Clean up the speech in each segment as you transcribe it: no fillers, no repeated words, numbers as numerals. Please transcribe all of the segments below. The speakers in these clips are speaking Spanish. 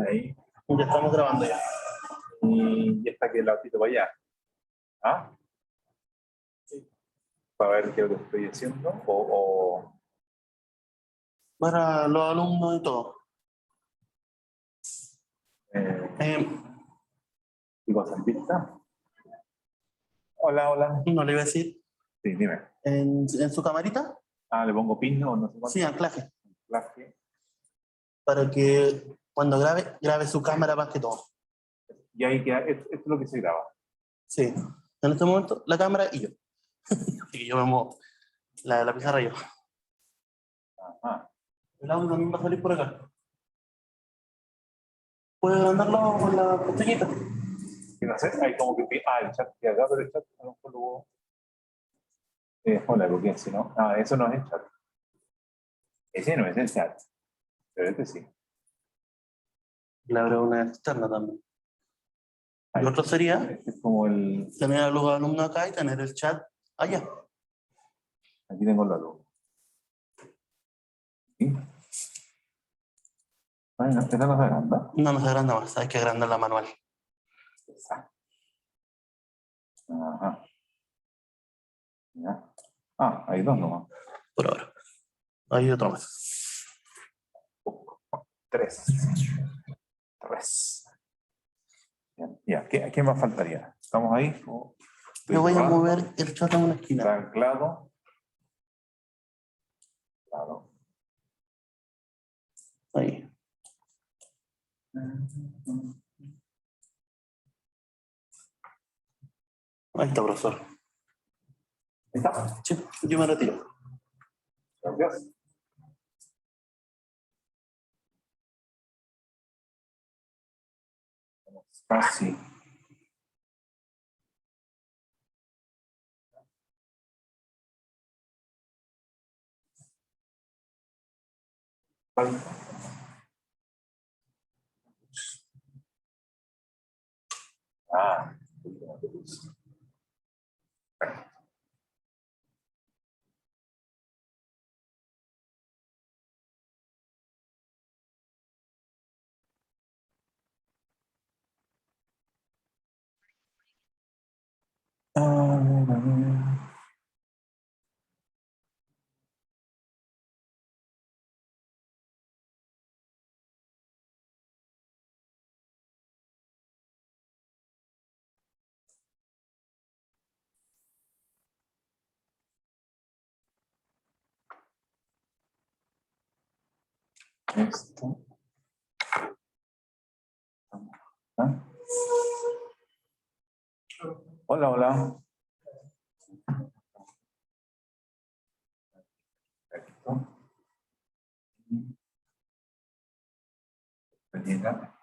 Ahí. Ya estamos grabando ya. Y ya está aquí el autito para allá. ¿Ah? Sí. Para ver qué es lo que estoy haciendo. O Para los alumnos y todo. eh, ¿qué cosa en vista? Hola, hola. No le iba a decir. Sí, dime. En su camarita, Ah, le pongo pin o no sé cuánto. sí, anclaje. Anclaje. Para que cuando grabe su cámara más que todo. Y ahí queda, esto es lo que se graba. Sí. En este momento, la cámara y yo. Así que yo me muevo. La pizarra y yo. Ajá. El audio también va a salir por acá. Puedes mandarlo con la pestañita. ¿Qué no sé? Ahí como que. Ah, el chat que acá, pero el chat a lo mejor luego. Hola, porque si no. Ah, eso no es el chat. Ese no es el chat. Pero este sí. Le habrá una externa también. Ahí. Y otro sería Este es como el. tener a los alumnos acá y tener el chat allá. Aquí tengo la luz. ¿Sí? Ay, no, esta no se agranda. No, no se agranda más, hay que agrandar la manual. Ajá. Ya. Ah, hay dos nomás. Por ahora. Hay otro más. Tres. Bien. Ya, ¿qué más faltaría? ¿Estamos ahí? Yo voy a mover el chat a una esquina. Está anclado. Claro. Ahí. Ahí está, profesor. ¿Está? Sí, yo me retiro. Gracias. Casi. Ah, esto. ¿Ah? Hola, hola. Perfecto. Llega.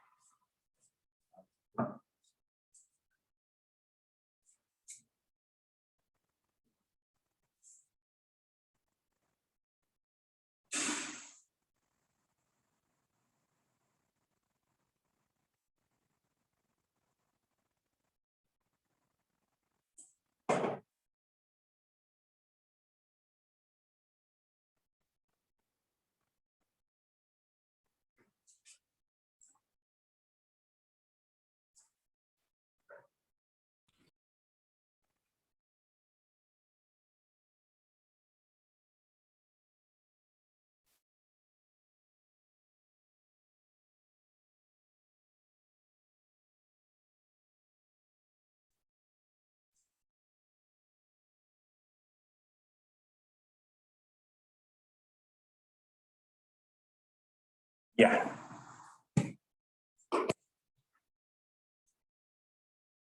Ya.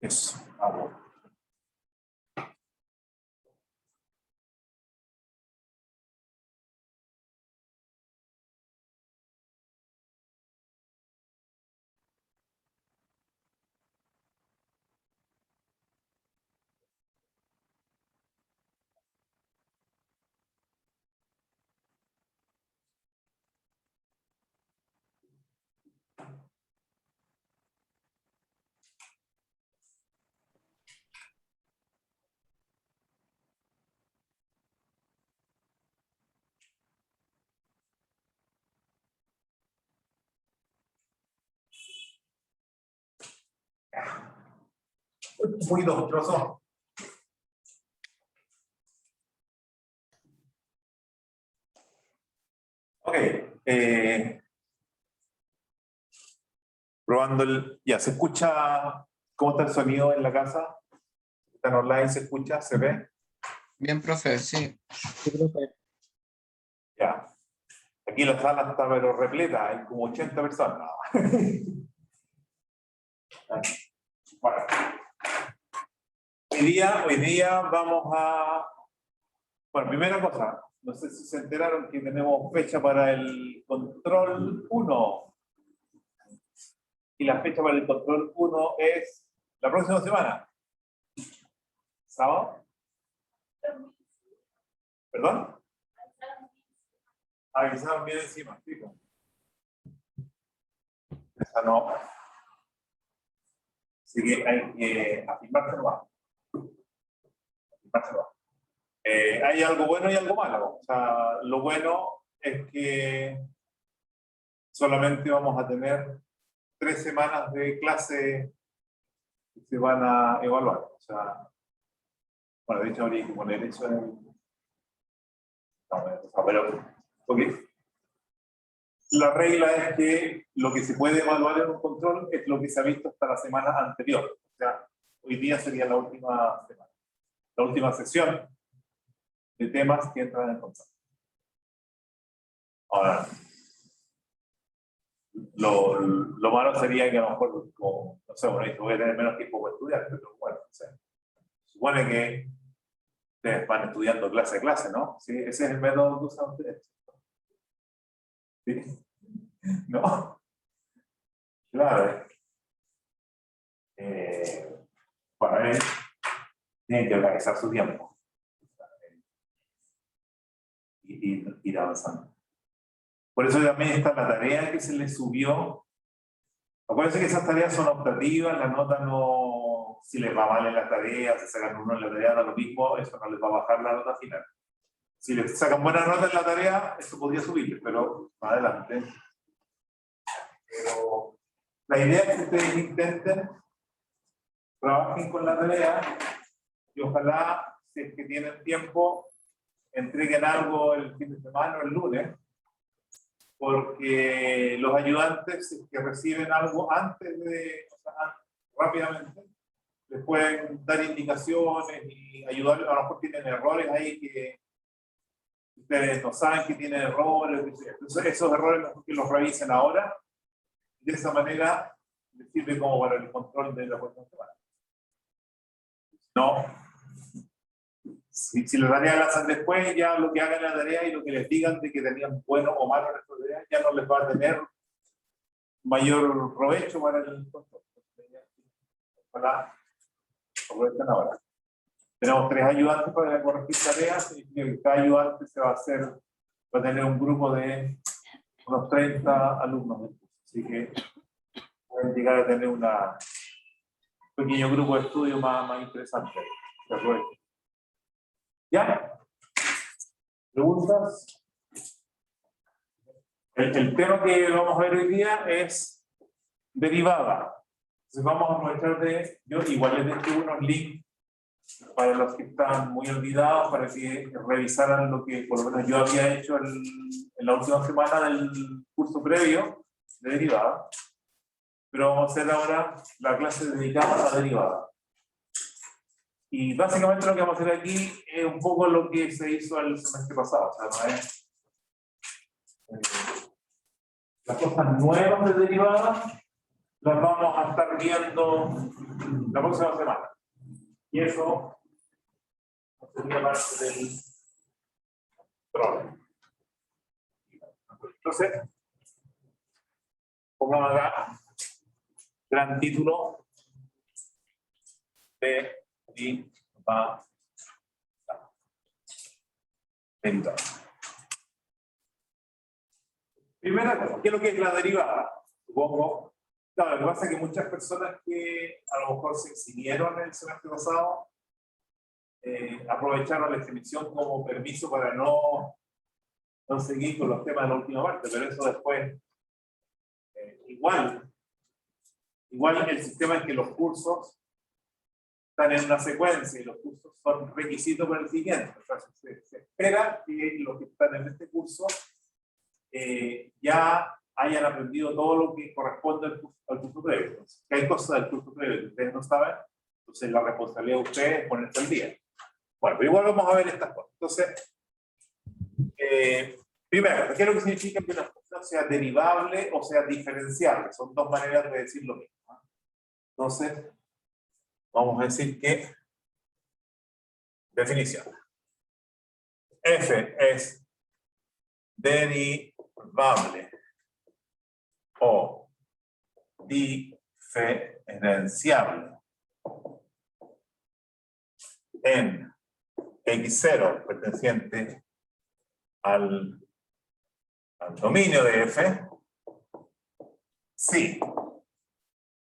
Eso. Agua. un poquito trozo. Ok. Probando el... Ya, ¿se escucha cómo está el sonido en la casa? ¿Están online? ¿Se escucha? ¿Se ve? Bien, profe, sí. Ya. Aquí la sala está pero repleta, hay como 80 personas. Bueno. Hoy día vamos a... Bueno, primera cosa, no sé si se enteraron que tenemos fecha para el control 1. Y la fecha para el control 1 es la próxima semana. ¿Sábado? ¿Perdón? Avisaron bien encima, fijo. Esa no. Así que hay que afirmárselo. Hay algo bueno y algo malo. O sea, lo bueno es que solamente vamos a tener 3 semanas de clase que se van a evaluar. O sea, bueno, de hecho habría que poner eso en el... No, pero, okay. La regla es que lo que se puede evaluar en un control es lo que se ha visto hasta la semana anterior. O sea, hoy día sería la última semana. La última sesión de temas que entran en el control. Ahora, lo malo sería que a lo mejor, como, no sé, bueno, voy a tener menos tiempo para estudiar, pero bueno, o sea, supone que ustedes van estudiando clase a clase, ¿no? Sí, ese es el método que usan ustedes. ¿Sí? ¿No? Claro. Bueno, tienen que organizar su tiempo. Y ir avanzando. Por eso también está la tarea que se les subió. Acuérdense que esas tareas son optativas, la nota no, si les va mal en la tarea, si sacan uno en la tarea, da lo mismo, eso no les va a bajar la nota final. Si les sacan buena nota en la tarea, eso podría subirles, pero más adelante. Pero la idea es que ustedes intenten, trabajen con la tarea y ojalá, si es que tienen tiempo, entreguen algo el fin de semana o el lunes, porque los ayudantes que reciben algo antes de, o sea, rápidamente, les pueden dar indicaciones y ayudar, a lo mejor tienen errores ahí que ustedes no saben que tienen errores, entonces esos errores mejor que los revisen ahora, de esa manera les sirve como para el control de la próxima semana. No. Si la tarea la hacen después, ya lo que hagan en la tarea y lo que les digan de que tenían bueno o malo en esta tarea, ya no les va a tener mayor provecho para el control. Ojalá aprovechen ahora. Tenemos 3 ayudantes para corregir tareas y cada ayudante se va a tener un grupo de unos 30 alumnos del curso. Así que pueden llegar a tener un pequeño grupo de estudio más interesante. ¿De acuerdo? ¿Ya? ¿Preguntas? El tema que vamos a ver hoy día es derivada. Entonces vamos a aprovechar de... Yo igual les dejé unos links para los que están muy olvidados, para que revisaran lo que por lo menos yo había hecho en la última semana del curso previo de derivada. Pero vamos a hacer ahora la clase dedicada a derivada. Y básicamente lo que vamos a hacer aquí es un poco lo que se hizo el semestre pasado. O sea, no es, las cosas nuevas de derivada las vamos a estar viendo la próxima semana. Y eso sería parte del problema. Entonces, pongamos acá gran título de derivada. Primera cosa, ¿qué es lo que es la derivada? Supongo. Claro, lo que pasa es que muchas personas que a lo mejor se eximieron el semestre pasado aprovecharon la exhibición como permiso para no seguir con los temas de la última parte, pero eso después, igual el sistema en que los cursos están en una secuencia y los cursos son requisitos para el siguiente. O sea, se espera que los que están en este curso ya hayan aprendido todo lo que corresponde al curso previo. Entonces, que hay cosas del curso previo que ustedes no saben, entonces la responsabilidad de ustedes es ponerse al día. Bueno, pero igual vamos a ver estas cosas. Entonces, primero, ¿qué es lo que significa que una función sea derivable o sea diferenciable? Son dos maneras de decir lo mismo, ¿no? Entonces, vamos a decir que, definición. F es derivable o diferenciable en x0 perteneciente al dominio de F, sí.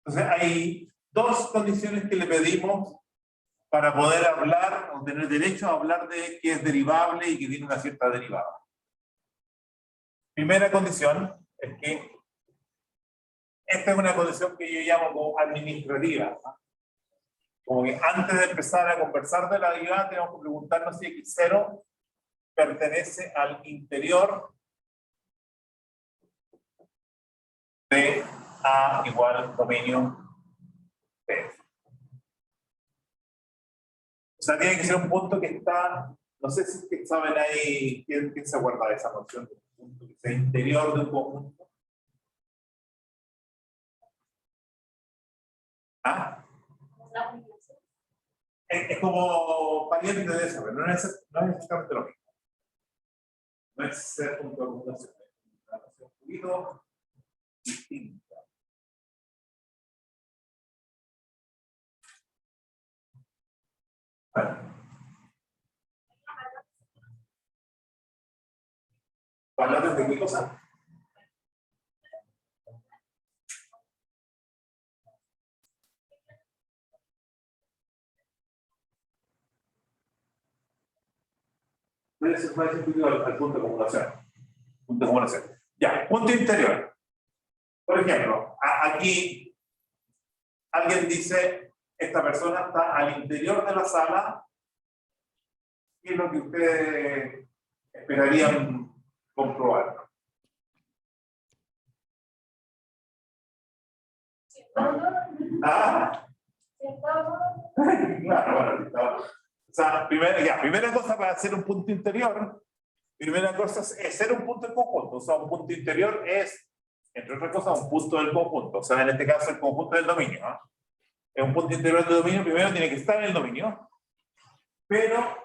Entonces hay dos condiciones que le pedimos para poder hablar o tener derecho a hablar de que es derivable y que tiene una cierta derivada. Primera condición es que esta es una condición que yo llamo como administrativa, ¿no? Como que antes de empezar a conversar de la derivada tenemos que preguntarnos si x0 pertenece al interior de A igual dominio P. O sea, tiene que ser un punto que está, no sé si saben ahí, ¿quién se acuerda de esa noción de un punto que sea interior de un conjunto? ¿Ah? Es como pariente de eso, pero no es exactamente lo mismo. No es ser punto de acumulación, es una noción un poquito distinta. Bueno. ¿Valores de qué cosa? Puede ser al punto de acumulación. Punto de acumulación. Ya, punto interior. Por ejemplo, aquí alguien dice, esta persona está al interior de la sala. ¿Qué es lo que ustedes esperarían comprobar? Ah, claro, bueno, o sea, primera cosa para hacer un punto interior, primera cosa es ser un punto del conjunto. O sea, un punto interior es, entre otras cosas, un punto del conjunto. O sea, en este caso, el conjunto del dominio, ¿no? Es un punto interior del dominio, primero tiene que estar en el dominio, pero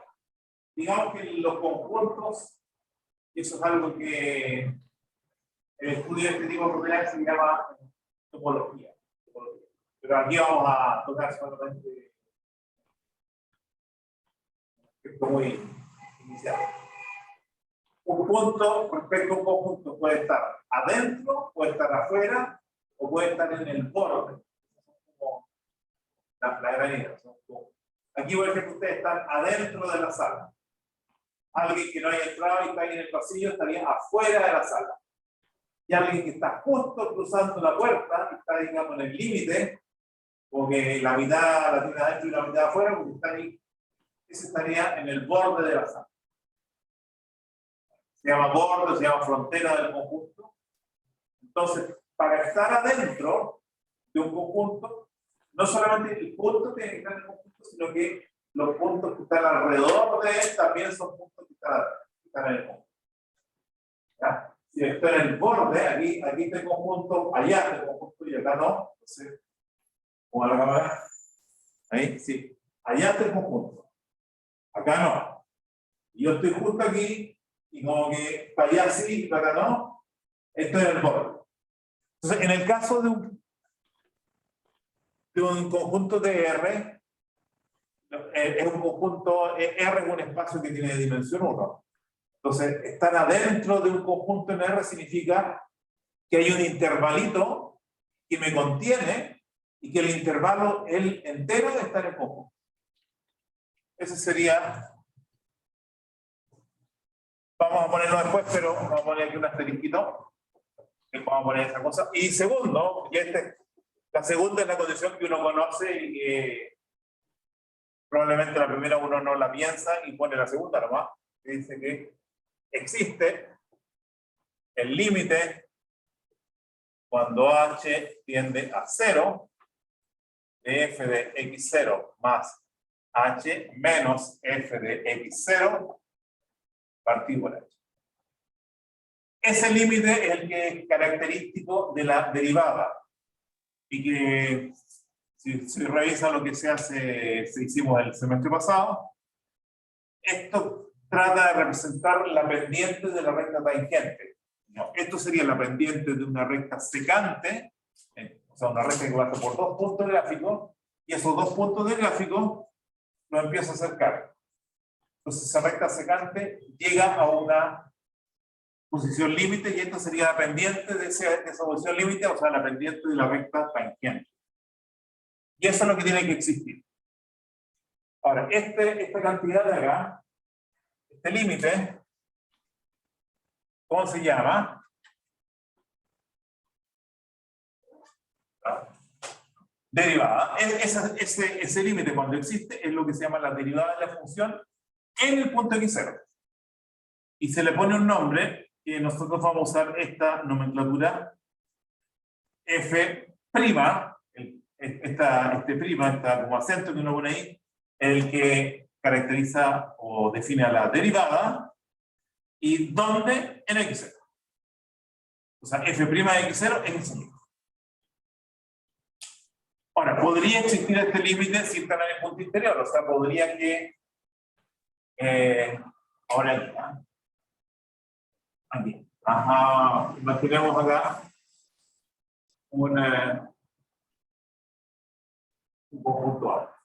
digamos que los conjuntos, eso es algo que el estudio de este tipo de propiedades se llama topología. Pero aquí vamos a tocar solamente esto muy inicial. Un punto respecto a un conjunto puede estar adentro, puede estar afuera, o puede estar en el borde. Como la gran idea. Aquí, por ejemplo, ustedes están adentro de la sala. Alguien que no haya entrado y está ahí en el pasillo estaría afuera de la sala. Y alguien que está justo cruzando la puerta, que está, digamos, en el límite, porque la mitad la tiene adentro y la mitad afuera, porque está ahí, ese estaría en el borde de la sala. Se llama borde, se llama frontera del conjunto. Entonces, para estar adentro de un conjunto, no solamente el punto tiene que estar en el conjunto, sino que los puntos que están alrededor de él también son puntos que están en el conjunto. ¿Ya? Si estoy en el borde, aquí está el conjunto, allá está el conjunto y acá no. Entonces, ¿cómo va la cámara? Ahí, sí. Allá está el conjunto. Acá no. Y yo estoy justo aquí y como que para allá sí y para acá no. Estoy en el borde. Entonces, en el caso de un conjunto de R, es un conjunto, R es un espacio que tiene dimensión 1. Entonces, estar adentro de un conjunto en R significa que hay un intervalito que me contiene y que el intervalo, el entero, está en el conjunto. Ese sería, vamos a ponerlo después, pero vamos a poner aquí un asterisquito. Vamos a poner esa cosa. Y segundo, y la segunda es la condición que uno conoce y que Probablemente la primera uno no la piensa y pone la segunda nomás, que dice que existe el límite cuando h tiende a 0 de f de x0 más h menos f de x0 partido por h. Ese límite es el que es característico de la derivada y que si revisa lo que se hicimos el semestre pasado, esto trata de representar la pendiente de la recta tangente. No, esto sería la pendiente de una recta secante, o sea, una recta que pasa por dos puntos gráficos, y esos dos puntos de gráfico los empiezo a acercar. Entonces esa recta secante llega a una posición límite y esto sería la pendiente de esa posición límite, o sea, la pendiente de la recta tangente. Y eso es lo que tiene que existir. Ahora, esta cantidad de acá, este límite, ¿cómo se llama? Derivada. Ese límite, cuando existe, es lo que se llama la derivada de la función en el punto x0. Y se le pone un nombre, que nosotros vamos a usar esta nomenclatura f', esta como acento que uno pone ahí, el que caracteriza o define a la derivada, y ¿dónde? En x0. O sea, f' de x0 es x0. Ahora, podría existir este límite si está en el punto interior, o sea, podría que ahora aquí, ajá, nos tenemos acá un conjunto A.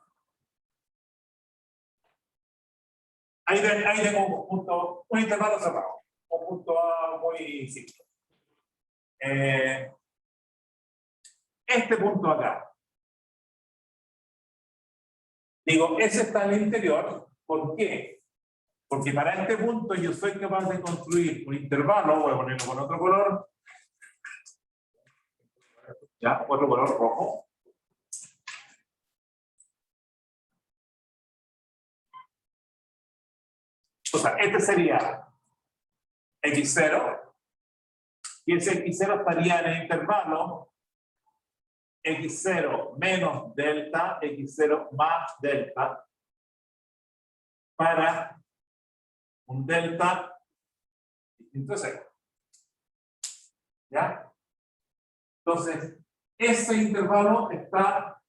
Ahí tengo un conjunto, un intervalo cerrado, un conjunto A muy simple. Este punto acá, digo, ese está en el interior. ¿Por qué? Porque para este punto yo soy capaz de construir un intervalo, voy a ponerlo con otro color, ya, otro color rojo. O sea, este sería x0, y ese x0 estaría en el intervalo x0 menos delta, x0 más delta, para un delta distinto de 0. ¿Ya? Entonces, ese intervalo está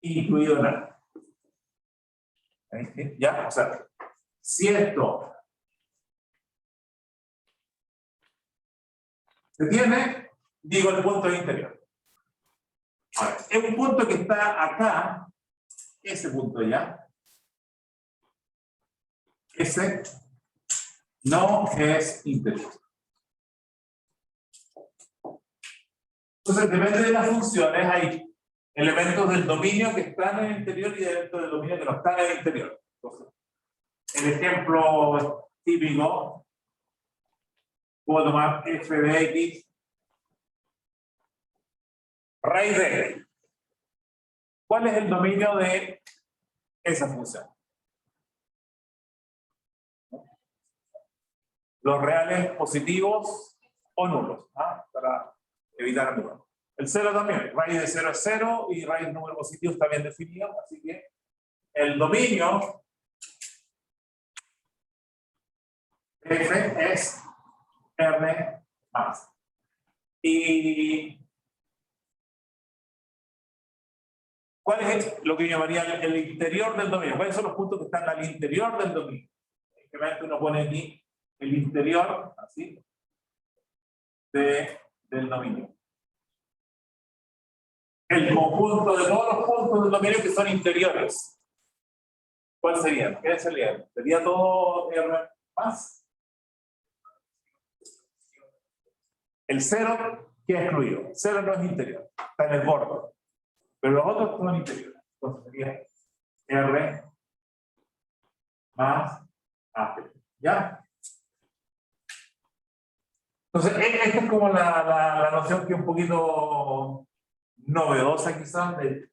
incluido en A. ¿Ya? O sea, si esto se tiene, digo el punto interior. Ahora, es un punto que está acá, ese punto ya. Ese no es interior. Entonces, depende de las funciones, hay elementos del dominio que están en el interior y elementos del dominio que no están en el interior. Entonces, el ejemplo típico, puedo tomar f de x raíz de x. ¿Cuál es el dominio de esa función? Los reales positivos o nulos, ¿ah? Para evitar el número. El 0 también, raíz de 0 es 0 y raíz de número positivo está bien definido, así que el dominio f es R más. Y ¿cuál es lo que llamaría el interior del dominio? ¿Cuáles son los puntos que están al interior del dominio? Simplemente uno pone aquí el interior, así, del dominio. El conjunto de todos los puntos del dominio que son interiores. ¿Cuál sería? ¿Qué sería? ¿Sería todo R más? El 0, ¿qué es excluido? 0 no es interior, está en el borde. Pero los otros son interiores. Entonces sería R más A. ¿Ya? Entonces, esta es como la noción que es un poquito novedosa quizás de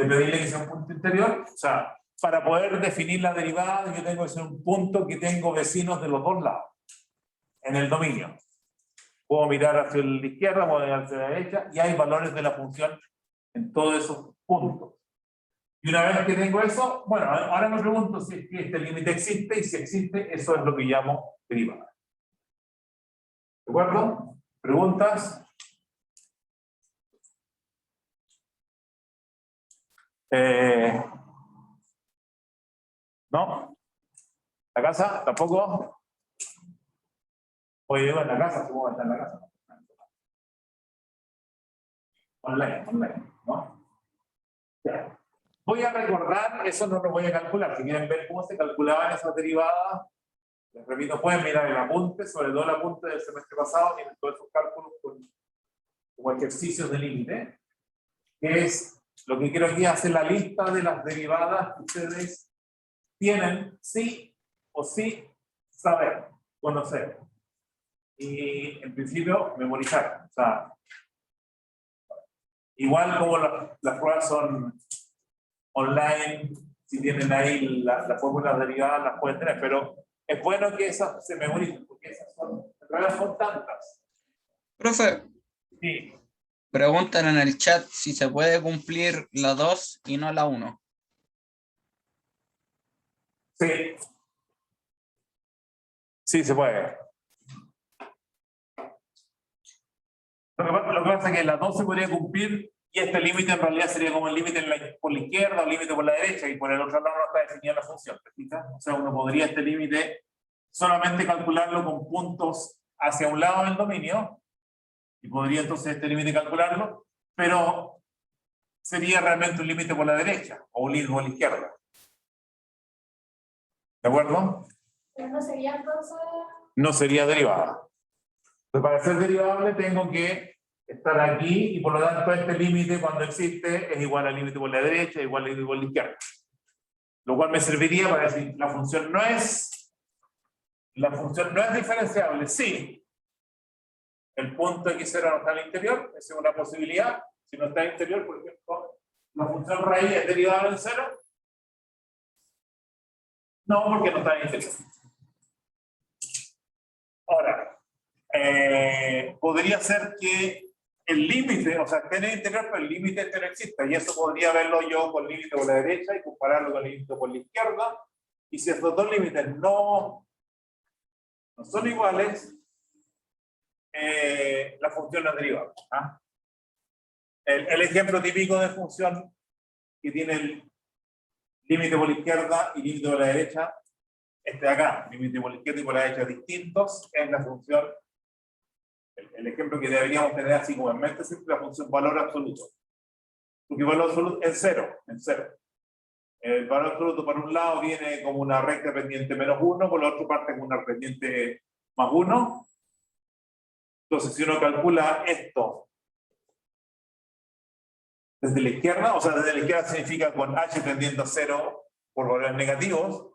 de pedirle que sea un punto interior. O sea, para poder definir la derivada, yo tengo que ser un punto que tengo vecinos de los dos lados, en el dominio. Puedo mirar hacia la izquierda, puedo mirar hacia la derecha, y hay valores de la función en todos esos puntos. Y una vez que tengo eso, bueno, ahora me pregunto si es que este límite existe, y si existe, eso es lo que llamo derivada. ¿De acuerdo? ¿Preguntas? ¿No? ¿La casa? ¿Tampoco? Oye, digo en la casa, supongo que está en la casa. Online, ¿no? Ya. Voy a recordar, eso no lo voy a calcular. Si quieren ver cómo se calculaban esas derivadas, les repito, pueden mirar el apunte, sobre todo el apunte del semestre pasado, tienen todos esos cálculos como ejercicios de límite, que es lo que quiero aquí, hacer la lista de las derivadas que ustedes tienen, sí o sí, saber, conocer. Y en principio, memorizar. O sea, igual como las pruebas son online, si tienen ahí las fórmulas derivadas, las pueden tener, pero es bueno que esas se memoricen, porque esas son, en realidad son tantas. Profe, Sí, preguntan en el chat si se puede cumplir la 2 y no la 1. sí. Sí, se puede. Lo que pasa es que la 2 se podría cumplir y este límite en realidad sería como el límite por la izquierda o el límite por la derecha, y por el otro lado no está definida la función. ¿Te fijas? O sea, uno podría este límite solamente calcularlo con puntos hacia un lado del dominio, y podría entonces este límite calcularlo, pero sería realmente un límite por la derecha o un límite por la izquierda. ¿De acuerdo? Pero no sería entonces. No sería derivada. Entonces, para ser derivable tengo que estar aquí, y por lo tanto este límite, cuando existe, es igual al límite por la derecha, igual al límite por la izquierda. Lo cual me serviría para decir, la función no es diferenciable. Sí, el punto x0 no está en el interior, esa es una posibilidad. Si no está en el interior, por ejemplo, la función raíz es derivable en 0. No, porque no está en el interior. Ahora, podría ser que el límite, o sea, esté en el interior, pero el límite este no exista, y eso podría verlo yo con el límite por la derecha y compararlo con el límite por la izquierda, y si estos dos límites no son iguales, la función no es derivable. ¿Ah? El ejemplo típico de función que tiene el límite por la izquierda y límite por la derecha, este de acá, límite por la izquierda y por la derecha distintos, es la función. El ejemplo que deberíamos tener así como en mente es la función valor absoluto. Porque valor absoluto es 0, en 0. El valor absoluto por un lado viene como una recta pendiente menos 1, por la otra parte como una pendiente más 1. Entonces, si uno calcula esto desde la izquierda, o sea, desde la izquierda significa con h tendiendo a 0 por valores negativos,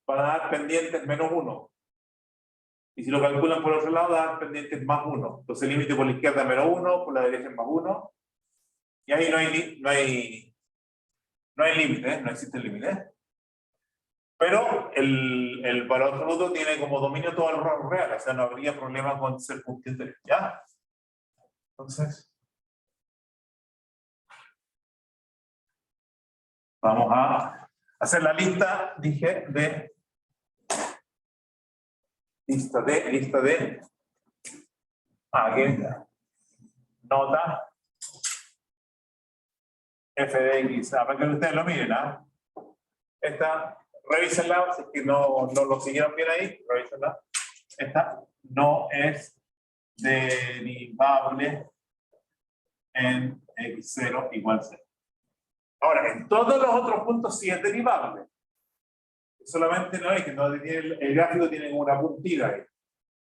va a dar pendientes menos 1. Y si lo calculan por otro lado, dan pendientes más 1. Entonces el límite por la izquierda es menos 1, por la derecha es más 1. Y ahí no hay límite, no existe el límite. Pero el valor absoluto tiene como dominio todo el rango real, o sea, no habría problema con ser punto interior. ¿Ya? Entonces, vamos a hacer la lista, dije, de aquí está. Nota f de x, para que ustedes lo miren, ¿ah? Esta, revísenla, si es que no lo siguieron bien ahí, revísenla. Esta no es derivable en x0 igual 0. Ahora, en todos los otros puntos sí es derivable. Solamente no es que no tiene, el gráfico tiene como una puntita ahí.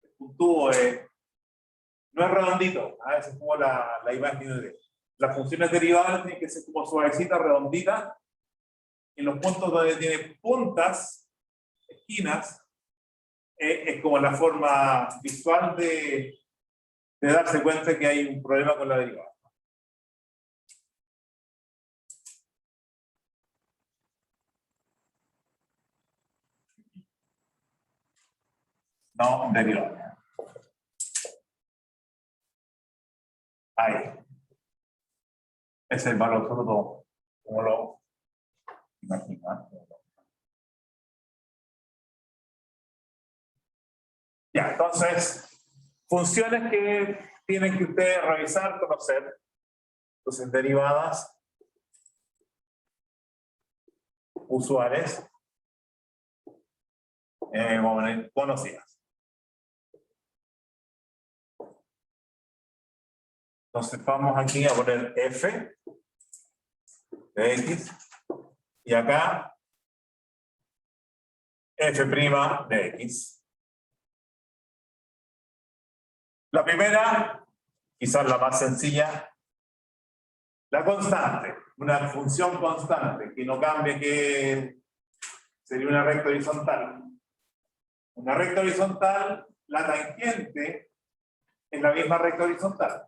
El puntúo no es redondito. A veces es como la imagen de las funciones derivables tienen que ser como suavecita, redondita. En los puntos donde tiene puntas, esquinas, es como la forma visual de darse cuenta que hay un problema con la derivada. no derivable. Ahí. Es el valor absoluto, como lo imaginan. Ya, entonces, funciones que tienen que ustedes revisar, conocer. Entonces, derivadas usuales vamos a poner conocidas. Entonces, vamos aquí a poner f de x y acá f' de x. La primera, quizás la más sencilla, la constante, una función constante que no cambie, que sería una recta horizontal. Una recta horizontal, la tangente es la misma recta horizontal.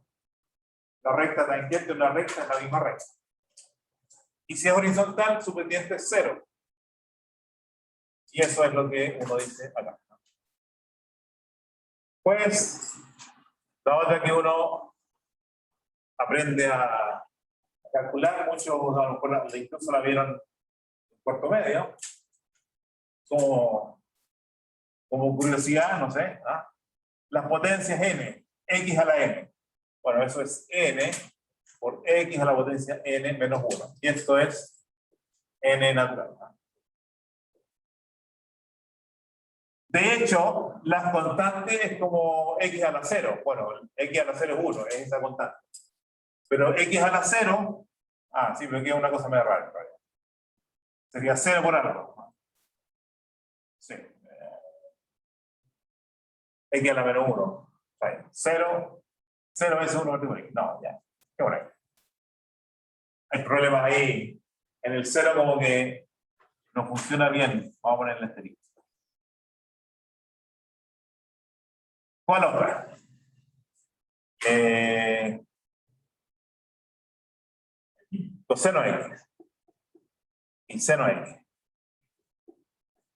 La recta tangente de una recta es la misma recta. Y si es horizontal, su pendiente es 0. Y eso es lo que uno dice acá. Pues, la otra que uno aprende a calcular, muchos a lo mejor incluso la vieron en cuarto medio, como curiosidad, no sé, ¿ah? Las potencias n, x a la n. Bueno, eso es n por x a la potencia n menos 1. Y esto es n natural. De hecho, las constantes es como x a la 0. Bueno, x a la 0 es 1, es esa constante. Pero x a la 0, sí, pero aquí hay una cosa medio rara. Sería 0 por algo. Sí. X a la menos 1. 0 veces 1 partido por x. No, ya. Qué bueno. Hay problemas ahí. En el 0 como que no funciona bien. Vamos a poner el asterisco. ¿Cuál otra? Coseno x y seno x.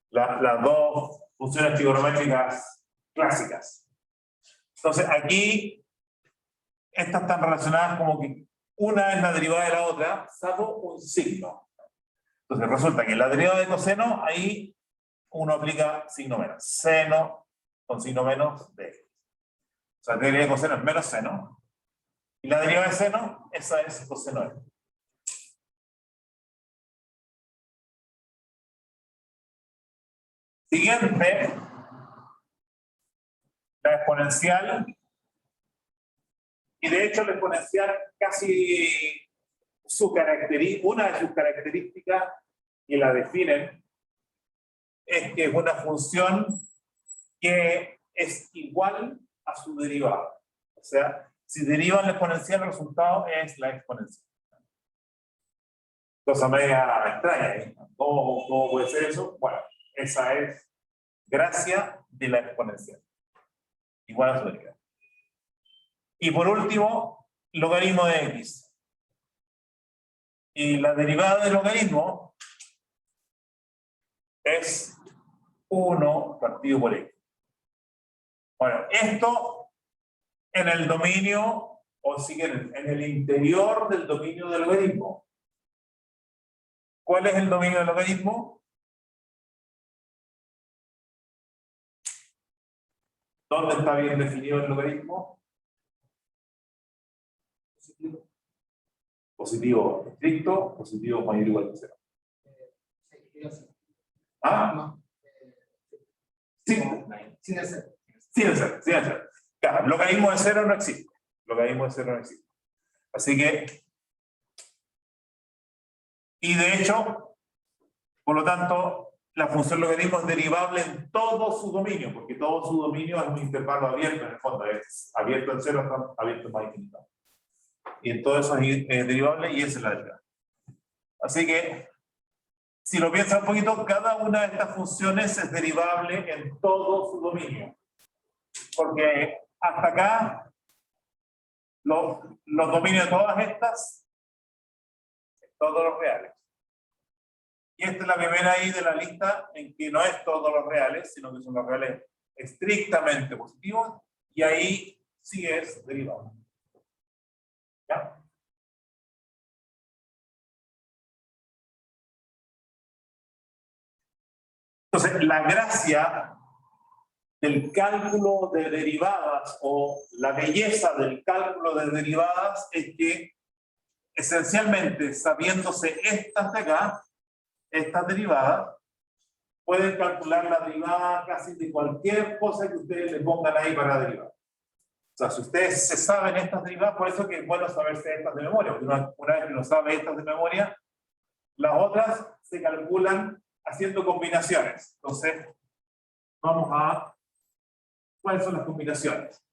Las dos funciones trigonométricas clásicas. Entonces aquí estas están relacionadas como que una es la derivada de la otra, salvo un signo. Entonces resulta que la derivada de coseno, ahí uno aplica signo menos. Seno con signo menos de x. O sea, la derivada de coseno es menos seno. Y la derivada de seno, esa es coseno x. Siguiente, la exponencial. Y de hecho la exponencial casi una de sus características que la definen es que es una función que es igual a su derivada. O sea, si derivan la exponencial, el resultado es la exponencial. Cosa media extraña, ¿eh? ¿Cómo puede ser eso? Bueno, esa es gracia de la exponencial. Igual a su derivada. Y por último, logaritmo de x. Y la derivada del logaritmo es 1 partido por x. Bueno, esto en el dominio, o si quieren, en el interior del dominio del logaritmo. ¿Cuál es el dominio del logaritmo? ¿Dónde está bien definido el logaritmo? Positivo. Positivo estricto, positivo mayor o igual que 0. Sí. Sin el 0. Sin el 0. Claro, logaritmo de 0 no existe. Logaritmo de 0 no existe. Así que, y de hecho, por lo tanto, la función logaritmo es derivable en todo su dominio, porque todo su dominio es un intervalo abierto en el fondo, es abierto en 0 hasta abierto en más infinito. Y en todo eso es derivable y esa es la derivada. Así que, si lo piensan un poquito, cada una de estas funciones es derivable en todo su dominio. Porque hasta acá, los dominios de todas estas, todos los reales. Y esta es la primera ahí de la lista en que no es todos los reales, sino que son los reales estrictamente positivo, y ahí sí es derivado. ¿Ya? Entonces, la gracia del cálculo de derivadas o la belleza del cálculo de derivadas es que esencialmente sabiéndose estas de acá, estas derivadas, pueden calcular la derivada casi de cualquier cosa que ustedes le pongan ahí para derivar. O sea, si ustedes se saben estas derivadas, por eso que es bueno saberse estas de memoria, porque una vez que uno sabe estas de memoria, las otras se calculan haciendo combinaciones. Entonces, vamos a... ¿Cuáles son las combinaciones?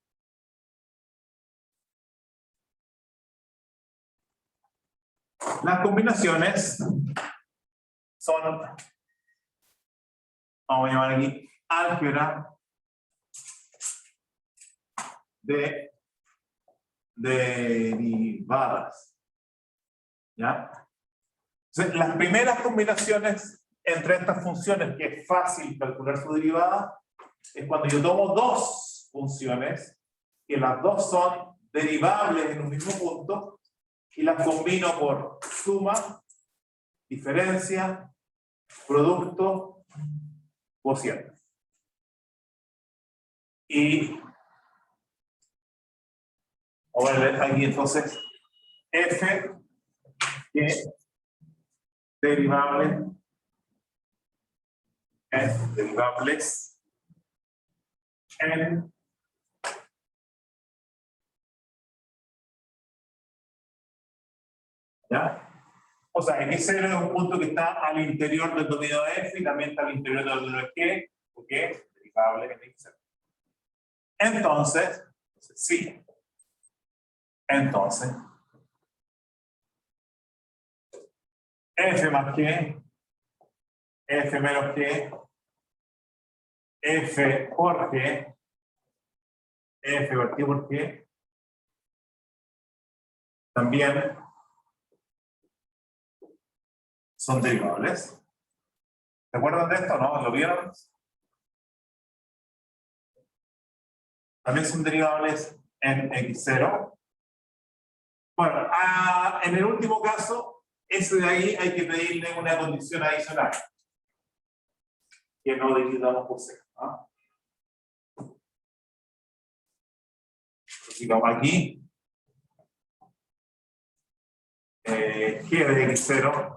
Las combinaciones son, vamos a llamar aquí, álgebra de derivadas. ¿Ya? Entonces, las primeras combinaciones entre estas funciones, que es fácil calcular su derivada, es cuando yo tomo dos funciones, que las dos son derivables en un mismo punto, y las combino por suma, diferencia, producto, cociente. Y vamos a ver aquí entonces f que derivable es derivables en ¿ya? O sea, x0 es un punto que está al interior del dominio de f y también está al interior del dominio de g, porque es derivable en x0. Entonces, sí. Entonces, f más g, f menos g, f por g, f partido por g, también son derivables. ¿Se acuerdan de esto, no? ¿Lo vieron? También son derivables en x0. Bueno, en el último caso, ese de ahí hay que pedirle una condición adicional. Que no dividamos por c. ¿No? Así que aquí, g de x0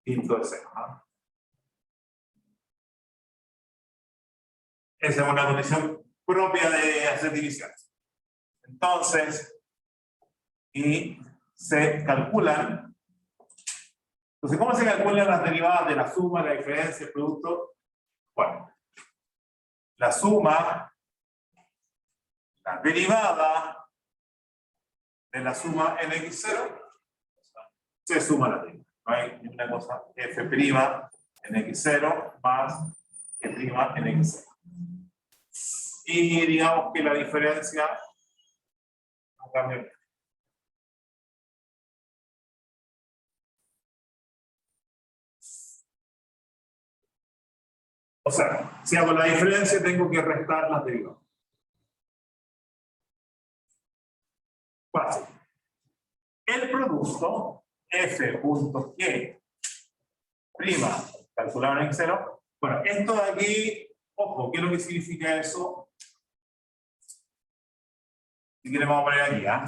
quinto de 0. ¿No? Esa es una condición propia de hacer divisiones. Entonces, y se calculan. Entonces, ¿cómo se calculan las derivadas de la suma, la diferencia, el producto? Bueno, la suma, la derivada de la suma en x0, se suma la derivada. No hay ninguna cosa, f' en x0 más f' en x0. Y digamos que la diferencia no cambia. O sea, si hago la diferencia, tengo que restar las derivadas. Fácil. El producto f.g' calculado en x0. Bueno, esto de aquí, ojo, ¿qué es lo que significa eso? Si quieren vamos a poner aquí, ¿ah?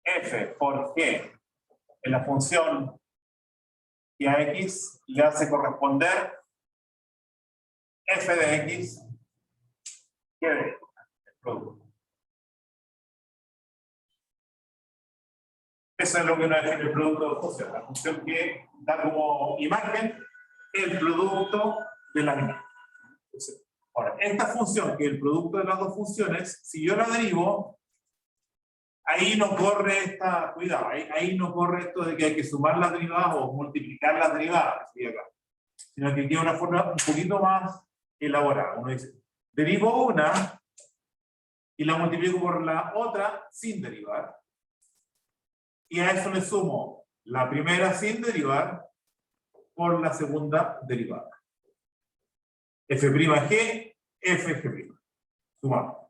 F por g en la función y a x le hace corresponder f de x que de el producto. Eso es lo que uno define el producto de función. La función que da como imagen el producto de la misma. Entonces, ahora, esta función, que es el producto de las dos funciones, si yo la derivo, ahí no corre esta, cuidado, ahí no corre esto de que hay que sumar las derivadas o multiplicar las derivadas, sino que tiene una forma un poquito más elaborada. Uno dice, derivo una y la multiplico por la otra sin derivar. Y a eso le sumo la primera sin derivar por la segunda derivada. F'G f'. Sumamos.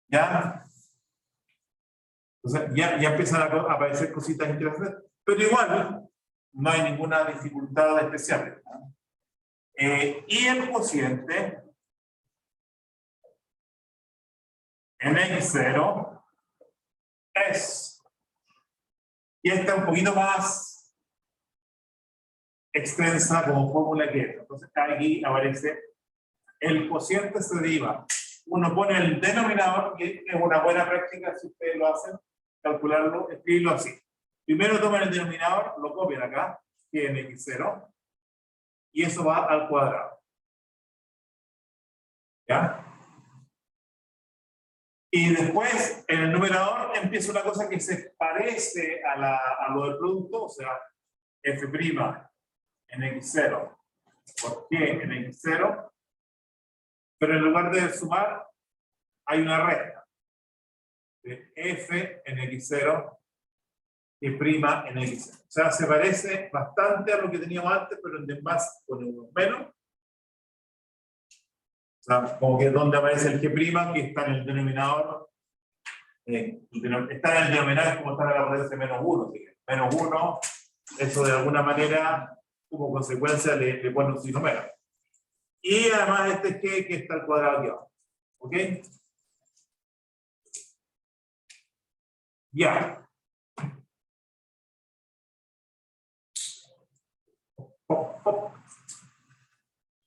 ¿Ya? Entonces, ya empiezan a aparecer cositas interesantes, pero igual no hay ninguna dificultad especial. Y el cociente en x0 es, y esta es un poquito más extensa como fórmula que esta. Entonces aquí aparece el cociente se deriva. Uno pone el denominador, que es una buena práctica si ustedes lo hacen, calcularlo, escribirlo así. Primero toman el denominador, lo copian acá, que en x0, y eso va al cuadrado. ¿Ya? Y después, en el numerador, empieza una cosa que se parece a lo del producto, o sea, f' en x0 por g en x0, pero en lugar de sumar, hay una resta de f en x0 y prima en x0. O sea, se parece bastante a lo que teníamos antes, pero en más ponemos menos. O sea, como que es donde aparece el g', que está en el denominador. Está en el denominador es como está en la potencia menos 1. Menos 1, eso de alguna manera, como consecuencia, le pone un signo menos. Y además este es que está al cuadrado aquí abajo. ¿Ok? Ya.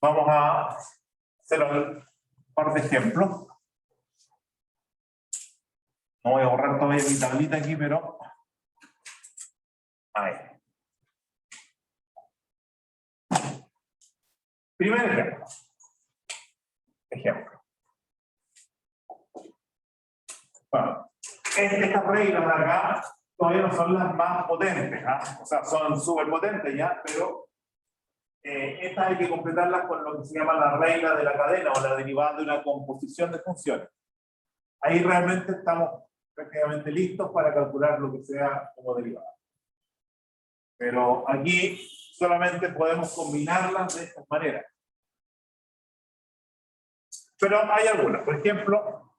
Vamos a hacer un par de ejemplos. No voy a borrar todavía mi tablita aquí, pero... Ahí. Primer ejemplo. Bueno, estas reglas de acá todavía no son las más potentes, ¿ah? O sea, son súper potentes ya, pero estas hay que completarlas con lo que se llama la regla de la cadena o la derivada de una composición de funciones. Ahí realmente estamos prácticamente listos para calcular lo que sea como derivada. Pero aquí solamente podemos combinarlas de estas maneras. Pero hay algunas, por ejemplo,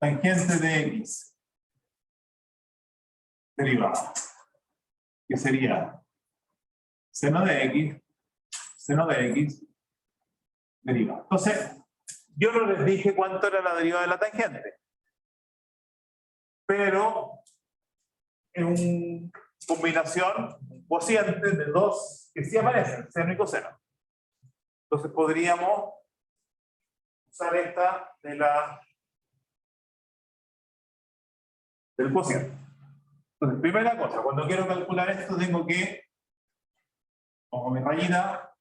tangente de x derivada, que sería seno de x derivada. Entonces, yo no les dije cuánto era la derivada de la tangente, pero es una combinación, un cociente de dos que sí aparecen, seno y coseno. Entonces podríamos usar esta de del cociente. Entonces, primera cosa, cuando quiero calcular esto tengo que, pongo mi rayita,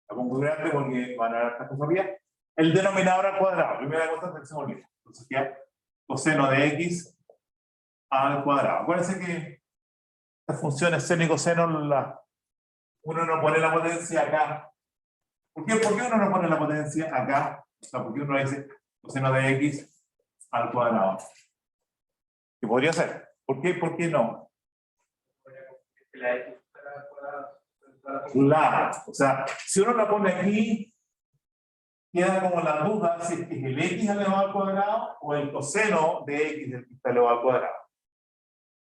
la pongo grande porque van a dar estas cosas bien, el denominador al cuadrado, primera cosa que se me olvida. Entonces ya, coseno de x al cuadrado. Acuérdense que estas funciones seno y coseno, uno no pone la potencia acá. ¿Por qué uno no pone la potencia acá? O sea, ¿por qué uno dice coseno de x al cuadrado? ¿Qué podría ser? ¿Por qué no? Claro, o sea, si uno la pone aquí, queda como la duda si es que el x elevado al cuadrado o el coseno de x el que está elevado al cuadrado.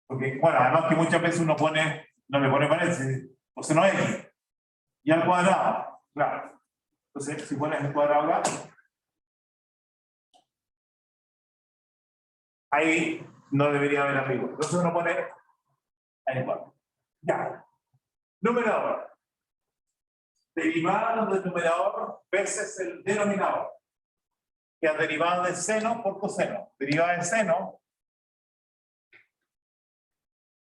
Porque, bueno, además que muchas veces uno no le pone paréntesis, coseno de x y al cuadrado, claro. Entonces, si pones el cuadrado acá, ahí no debería haber ambigüedad. Entonces uno pone ahí igual. Ya. Numerador. Derivada del numerador veces el denominador. Que es derivada de seno por coseno. Derivada de seno.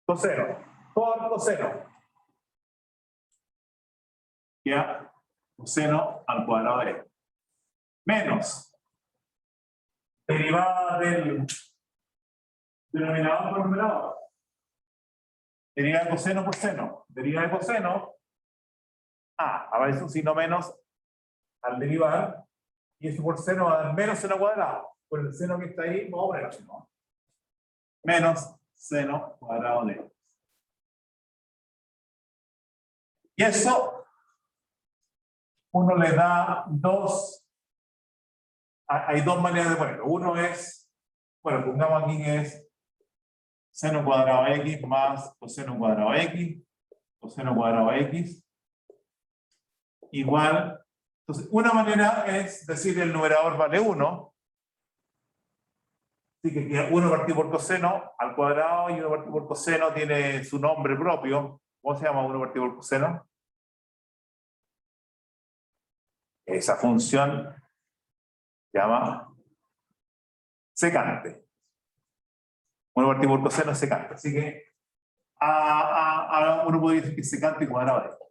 Coseno. Por coseno. Ya. Coseno al cuadrado de x. Menos. Derivada del denominador por numerador. Derivada de coseno por seno. Derivada de coseno. Aparece un signo menos al derivar. Y eso por seno va a dar menos seno cuadrado. Por el seno que está ahí, vamos a poner así, ¿no? Menos seno cuadrado de x. Y eso uno le da dos, hay dos maneras de ponerlo. Uno es, bueno, pongamos aquí que es seno cuadrado x más coseno cuadrado x, coseno cuadrado x, igual. Entonces, una manera es decir el numerador vale 1. Así que queda 1 partido por coseno al cuadrado y 1 partido por coseno tiene su nombre propio. ¿Cómo se llama 1 partido por coseno? Esa función se llama secante. 1 partido por coseno es secante. Así que uno puede decir que es secante cuadrado de esto.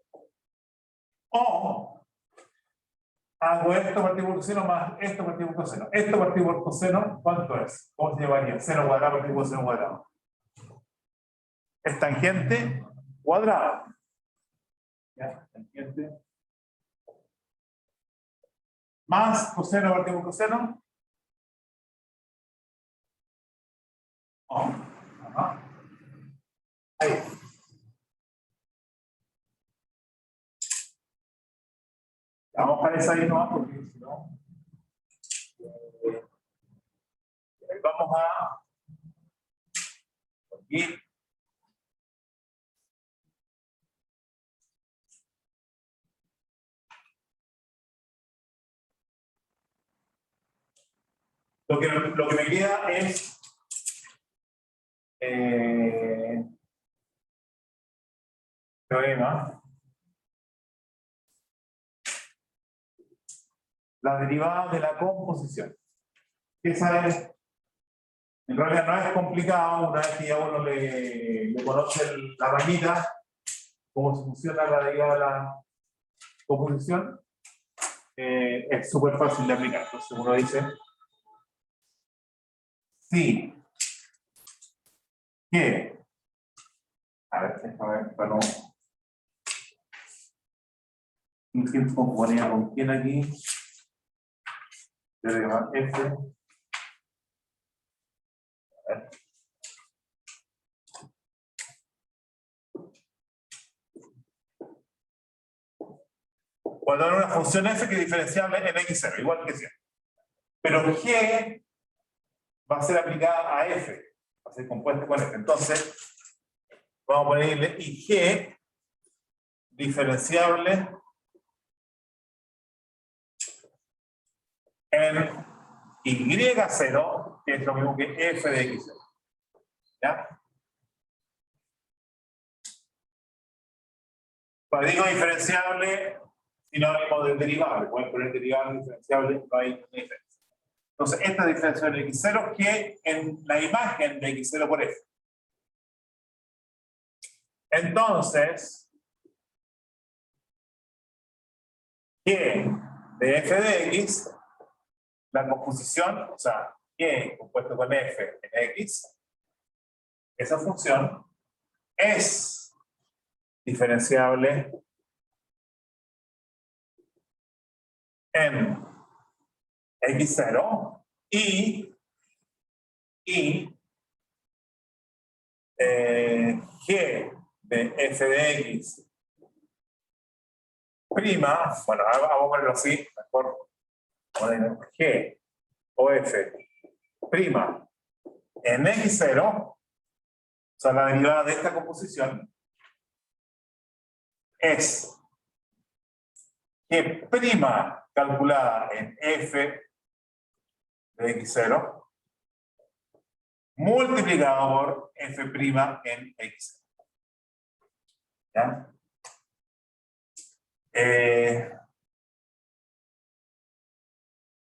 O hago esto partido por coseno más esto partido por coseno. Esto partido por coseno, ¿cuánto es? ¿Cómo se llamaría? Seno cuadrado partido por coseno cuadrado. Es tangente cuadrada. ¿Ya? Tangente. Más coseno partido por coseno. Oh. Ajá. Ahí. Vamos a esa ahí nomás porque si no. Vamos a. Aquí. Lo que me queda es. Teorema. La derivada de la composición. Esa es, en realidad no es complicado, una vez que ya uno le conoce la vainita, cómo funciona la derivada de la composición, es súper fácil de aplicar. Entonces uno dice, sí, que, a ver, déjame para no. ¿Quién componía con quién aquí? Derivada F. A ver. Cuando hay una función f que es diferenciable en x0, igual que siempre. Pero g va a ser aplicada a f, va a ser compuesta con f. Entonces, vamos a ponerle y g diferenciable en y0, que es lo mismo que f de x0. ¿Ya? Cuando digo diferenciable, sinónimo de derivable, pueden poner derivable, diferenciable, no hay diferencia. Entonces, esta diferencial de x0 que en la imagen de x0 por f. Entonces, que de f de x, la composición, o sea, que compuesto con f en x, esa función es diferenciable en x0 y g de f de x prima, bueno, vamos a ponerlo así, mejor poner g o f prima en x0, o sea, la derivada de esta composición es g prima calculada en f de x0 multiplicado por f' en x. ¿Ya?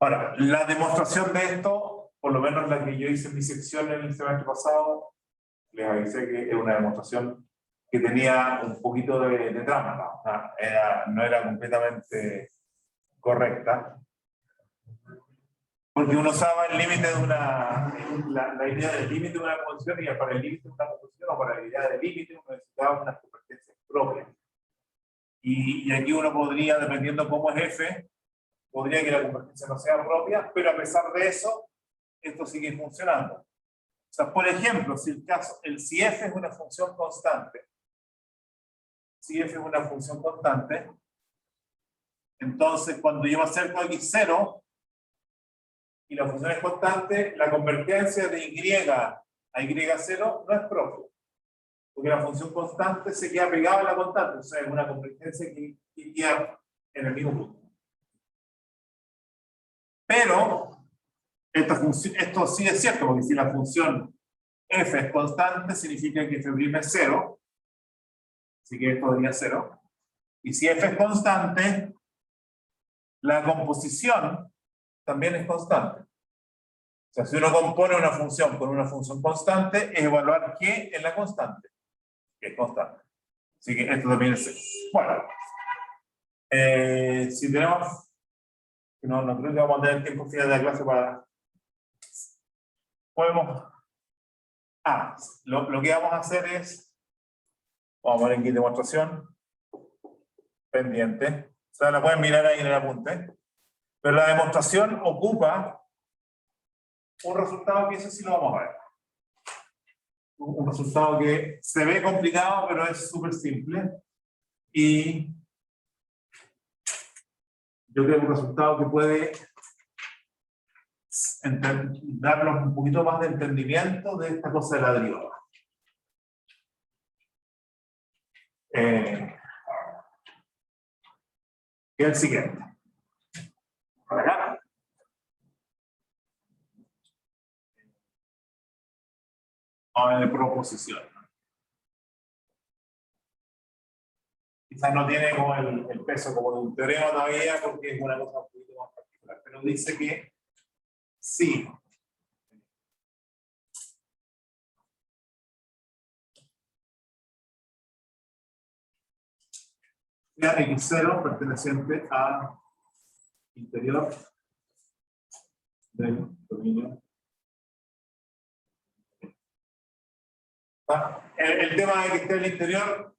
Ahora, la demostración de esto, por lo menos la que yo hice en mi sección en el semestre pasado, les avisé que es una demostración que tenía un poquito de trampa, no era completamente correcta. Porque uno usaba el límite de la idea del límite de una función, y para el límite de una función o para la idea del límite uno necesitaba unas convergencias propias. Y aquí uno podría, dependiendo cómo es f, podría que la convergencia no sea propia, pero a pesar de eso, esto sigue funcionando. O sea, por ejemplo, si si f es una función constante, Entonces, cuando yo me acerco a x0 y la función es constante, la convergencia de y a y0 no es propia. Porque la función constante se queda pegada a la constante. O sea, es una convergencia que queda en el mismo punto. Pero, esto sí es cierto, porque si la función f es constante, significa que f' es 0. Así que esto debería 0. Y si f es constante, la composición también es constante. O sea, si uno compone una función con una función constante, es evaluar qué es la constante, que es constante. Así que esto también es 0. Bueno, si tenemos, no creo que vamos a tener tiempo final de la clase para... Podemos... lo que vamos a hacer es, vamos a poner aquí demostración pendiente. O sea, la pueden mirar ahí en el apunte. Pero la demostración ocupa un resultado que ese sí lo vamos a ver. Un resultado que se ve complicado, pero es súper simple. Y yo creo que un resultado que puede darnos un poquito más de entendimiento de esta cosa de la derivada. Y el siguiente. Acá. Vamos de proposición. Quizás no tiene como el peso como de un teorema todavía, porque es una cosa un poquito más particular. Pero dice que sí. X0 perteneciente a interior del dominio. El tema de que esté el interior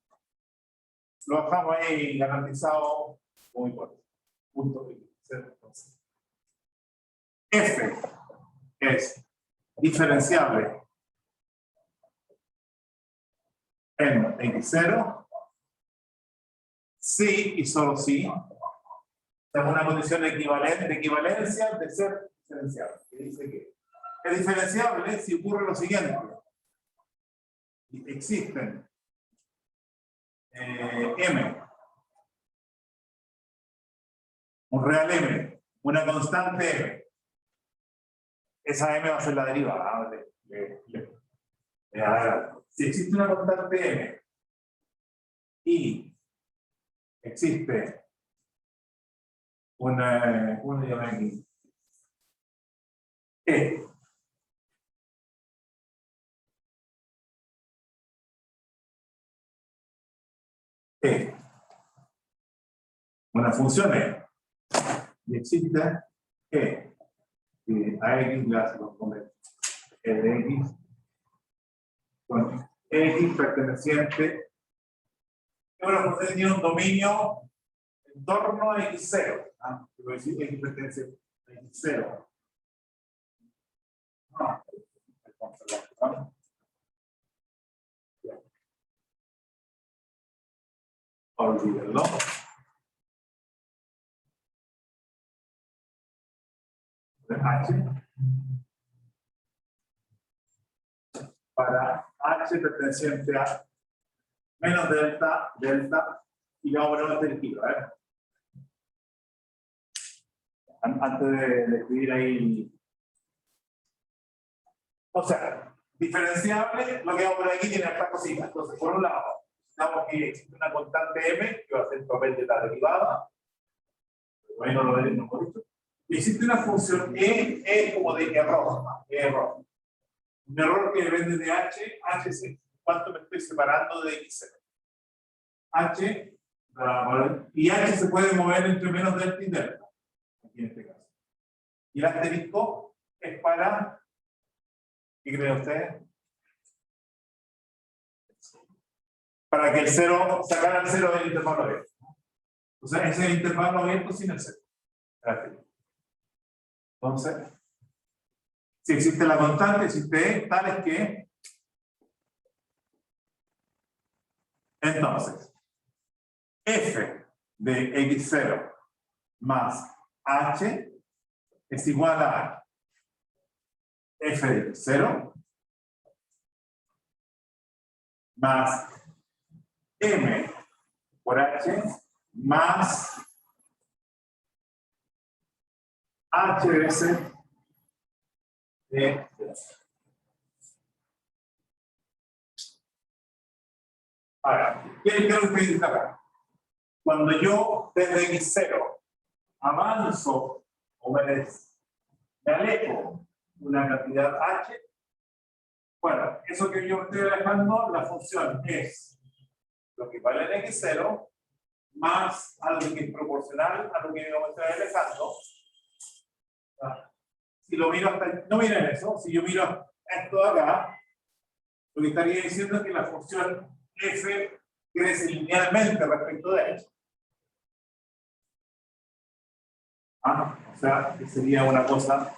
lo dejamos ahí garantizado muy fuerte. Punto F es diferenciable en X0 sí y solo sí. Tenemos una condición equivalente, de equivalencia de ser diferenciable. Que dice que es diferenciable si ocurre lo siguiente. Existen M, un real M, una constante M. Esa M va a ser la derivada. Si existe una constante M y existe una aquí. Una función E y existe E y a X le hacemos poner E de X con X perteneciente a una función que tiene un dominio en torno a X0. Quiero decir X pertenece a X0. Olvídenlo. H para H perteneciente a menos delta, y vamos a poner un asterisco, antes de escribir ahí. O sea, diferenciable, lo que vamos a poner aquí tiene estas cositas. Entonces, por un lado, necesitamos que existe una constante M, que va a ser el papel de la derivada. Pero ahí no lo hemos dicho. Y existe una función E como de error. Un error que depende de H es cuánto me estoy separando de X0. H, y H se puede mover entre menos delta y delta, aquí en este caso. Y el asterisco es para, ¿qué cree usted? Para que el 0, sacar el 0 del intervalo abierto. O sea, ese es el intervalo abierto sin el 0. Entonces, si existe la constante, existe E, tal es que. Entonces, F de X0 más h es igual a f de 0 más m por h más h veces de 0. Ahora, ¿qué es lo que dice acá? Cuando yo desde x0 avanzo o me alejo una cantidad h, bueno, eso que yo estoy alejando, la función es lo que vale en x0 más algo que es proporcional a lo que yo me estoy alejando. Si lo miro hasta, no miren eso, si yo miro esto de acá, lo que estaría diciendo es que la función f crece linealmente respecto de esto. O sea, que sería una cosa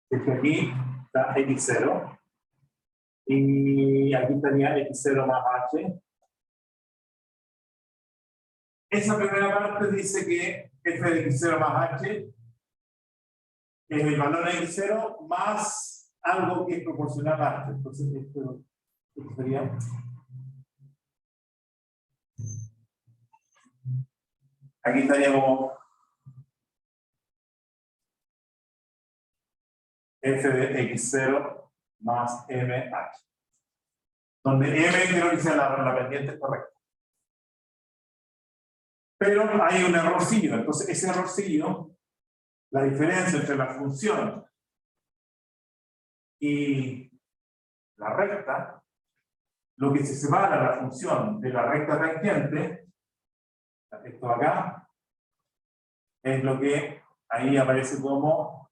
que aquí está x0 y aquí estaría x0 más h. Esa primera parte dice que f de x0 más h es el valor de x0 más algo que es proporcional a h. Entonces esto sería aquí estaría como f de x0 más mh, donde m creo que sea la pendiente correcta. Pero hay un errorcillo, entonces ese errorcillo, la diferencia entre la función y la recta, lo que se separa la función de la recta tangente, esto acá, es lo que ahí aparece como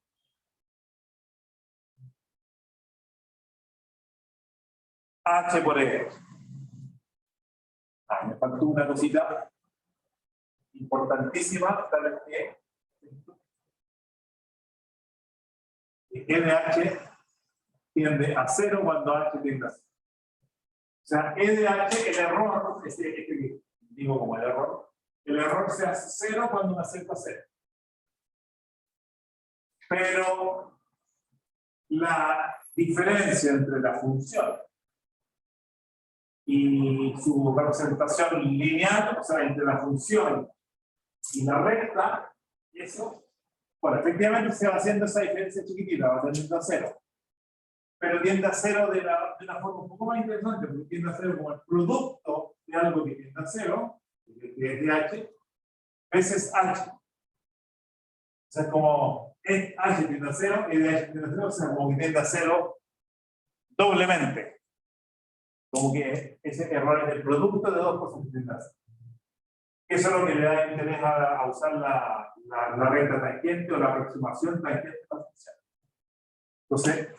h por e. Me faltó una cosita importantísima, tal vez que e de h tiende a 0 cuando h tiende a 0. O sea, e de h, el error, que digo como el error se hace 0 cuando me acerco a 0. Pero la diferencia entre la función y su representación lineal, o sea, entre la función y la recta, eso, bueno, efectivamente se va haciendo esa diferencia chiquitita, va tendiendo a 0. Pero tiende a 0 de una forma un poco más interesante, porque tiende a 0 como el producto de algo que tiende a 0, que es de h, veces h. O sea, como h tiende a 0, e de h tiende a 0, o sea, como que tiende a 0 doblemente. Como que ese error es el producto de dos cosas que tienden a 0. Eso es lo que le da interés a usar la recta tangente o la aproximación tangente a la función. Entonces,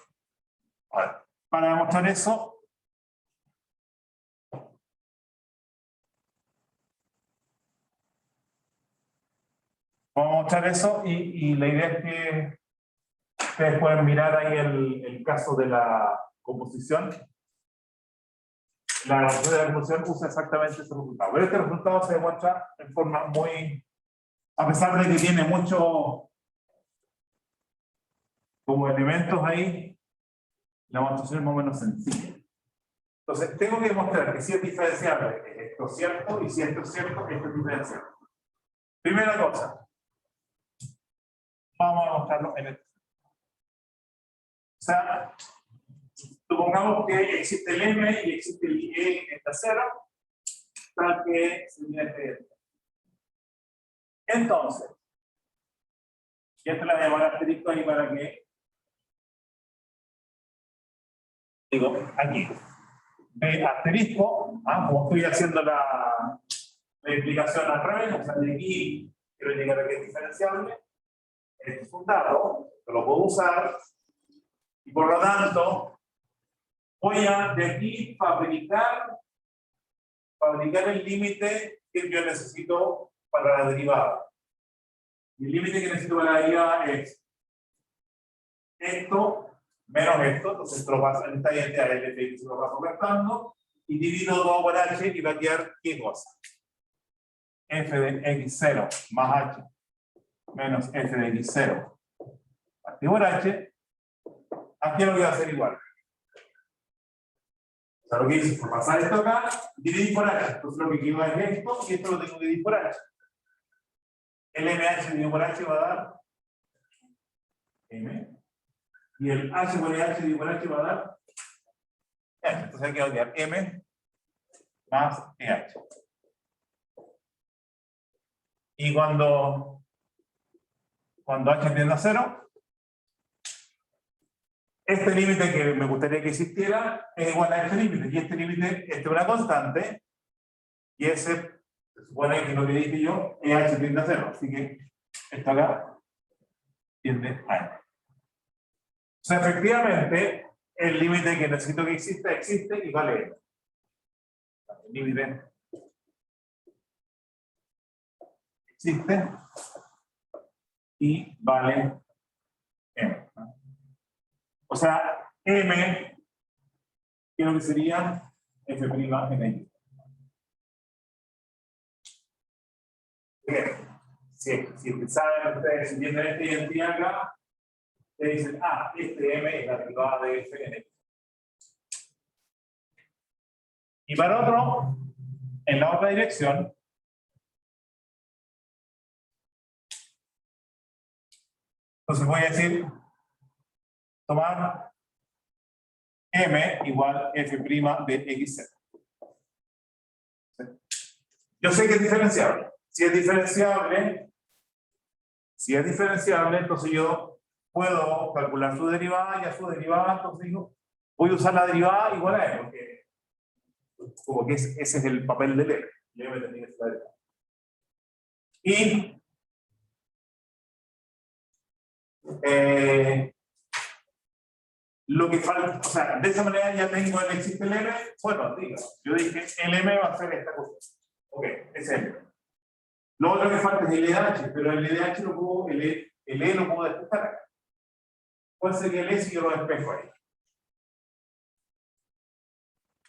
para demostrar eso, vamos a mostrar eso y la idea es que ustedes pueden mirar ahí el caso de la composición. La composición usa exactamente ese resultado. Pero este resultado se demuestra en forma muy, a pesar de que tiene muchos como elementos ahí, la demostración es más o menos sencilla. Entonces, tengo que demostrar que si es diferenciable, esto es cierto, y si esto es cierto, esto es diferenciable. Primera cosa, vamos a mostrarlo en esto. O sea, supongamos que existe el m y existe el e en tercero, tal que se viene este. Entonces, y esto le voy a llamar asterisco ahí para que, digo, aquí, de asterisco, como estoy haciendo la explicación al revés, o sea, de aquí quiero llegar a que es diferenciable, este es un dato, que lo puedo usar, y por lo tanto, voy a de aquí fabricar el límite que yo necesito para la derivada. Y el límite que necesito para la derivada es esto menos esto, entonces esto lo paso en esta identidad de L se lo paso restando, y divido 2 por h y va a quedar ¿qué cosa? f de x0 más h menos f de x0 partido por h, aquí lo voy a hacer igual. O sea, lo que hice fue pasar esto acá, dividir por h. Entonces lo que quedó es esto, y esto lo tengo que dividir por h. El mh dividido por h va a dar m, y el h por h dividido por h va a dar m. Entonces aquí va a quedar m más eh. Y cuando h tiende a 0, este límite que me gustaría que existiera es igual a este límite. Y este límite, este es una constante, y ese se supone que lo que dije yo es h tiende a 0. Así que esto acá tiende a n. O sea, efectivamente, el límite que necesito que exista existe y vale n. El límite existe y vale m. O sea, m, ¿qué es lo que sería? F' en X. Bien. Si saben ustedes, si entienden esta identidad acá, ustedes dicen, ah, este m es la derivada de f en X. Y para otro, en la otra dirección, entonces voy a decir, tomar m igual f' de x0. Yo sé que es diferenciable. Si es diferenciable, entonces yo puedo calcular su derivada, y a su derivada, entonces digo, voy a usar la derivada igual a m, porque como que ese es el papel del m. Yo me tenía que saber. Y lo que falta, o sea, de esa manera ya tengo el existe el m. Bueno, digo, yo dije el m va a ser esta cosa. Ok, es m. Lo otro que falta es el EDH, pero el EDH lo puedo, el E lo puedo despejar acá. ¿Cuál sería el E si yo lo despejo ahí?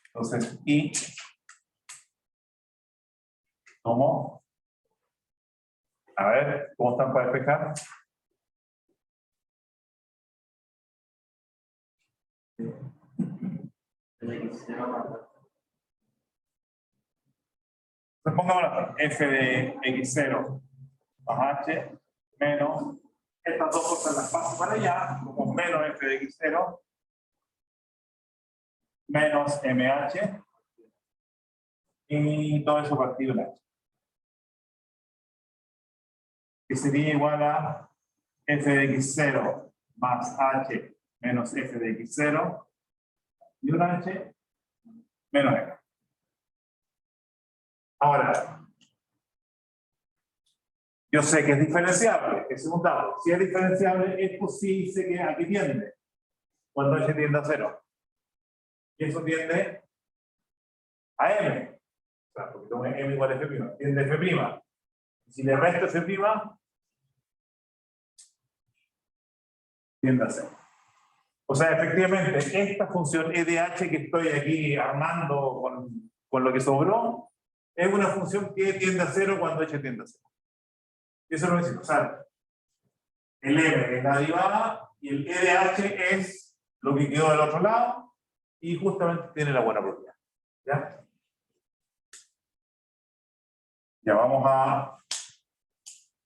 Entonces, y tomo. A ver, ¿cómo están para despejar? Entonces pongamos f de x0 más h menos, estas dos cosas las paso para allá, como menos f de x0 menos mh y todo eso partido en h. Que sería igual a f de x0 más h menos f de x0 y un h menos m. Ahora, yo sé que es diferenciable, es un dato. Si es diferenciable, esto sí sé que aquí tiende, cuando h tiende a 0. Y eso tiende a m. O sea, porque tengo m igual a f', tiende a f'. Y si le resto f', tiende a 0. O sea, efectivamente, esta función EDH que estoy aquí armando con lo que sobró, es una función que tiende a 0 cuando h tiende a 0. Eso es lo que decimos. O sea, el m es la derivada y el EDH es lo que quedó del otro lado y justamente tiene la buena propiedad. ¿Ya? Ya vamos a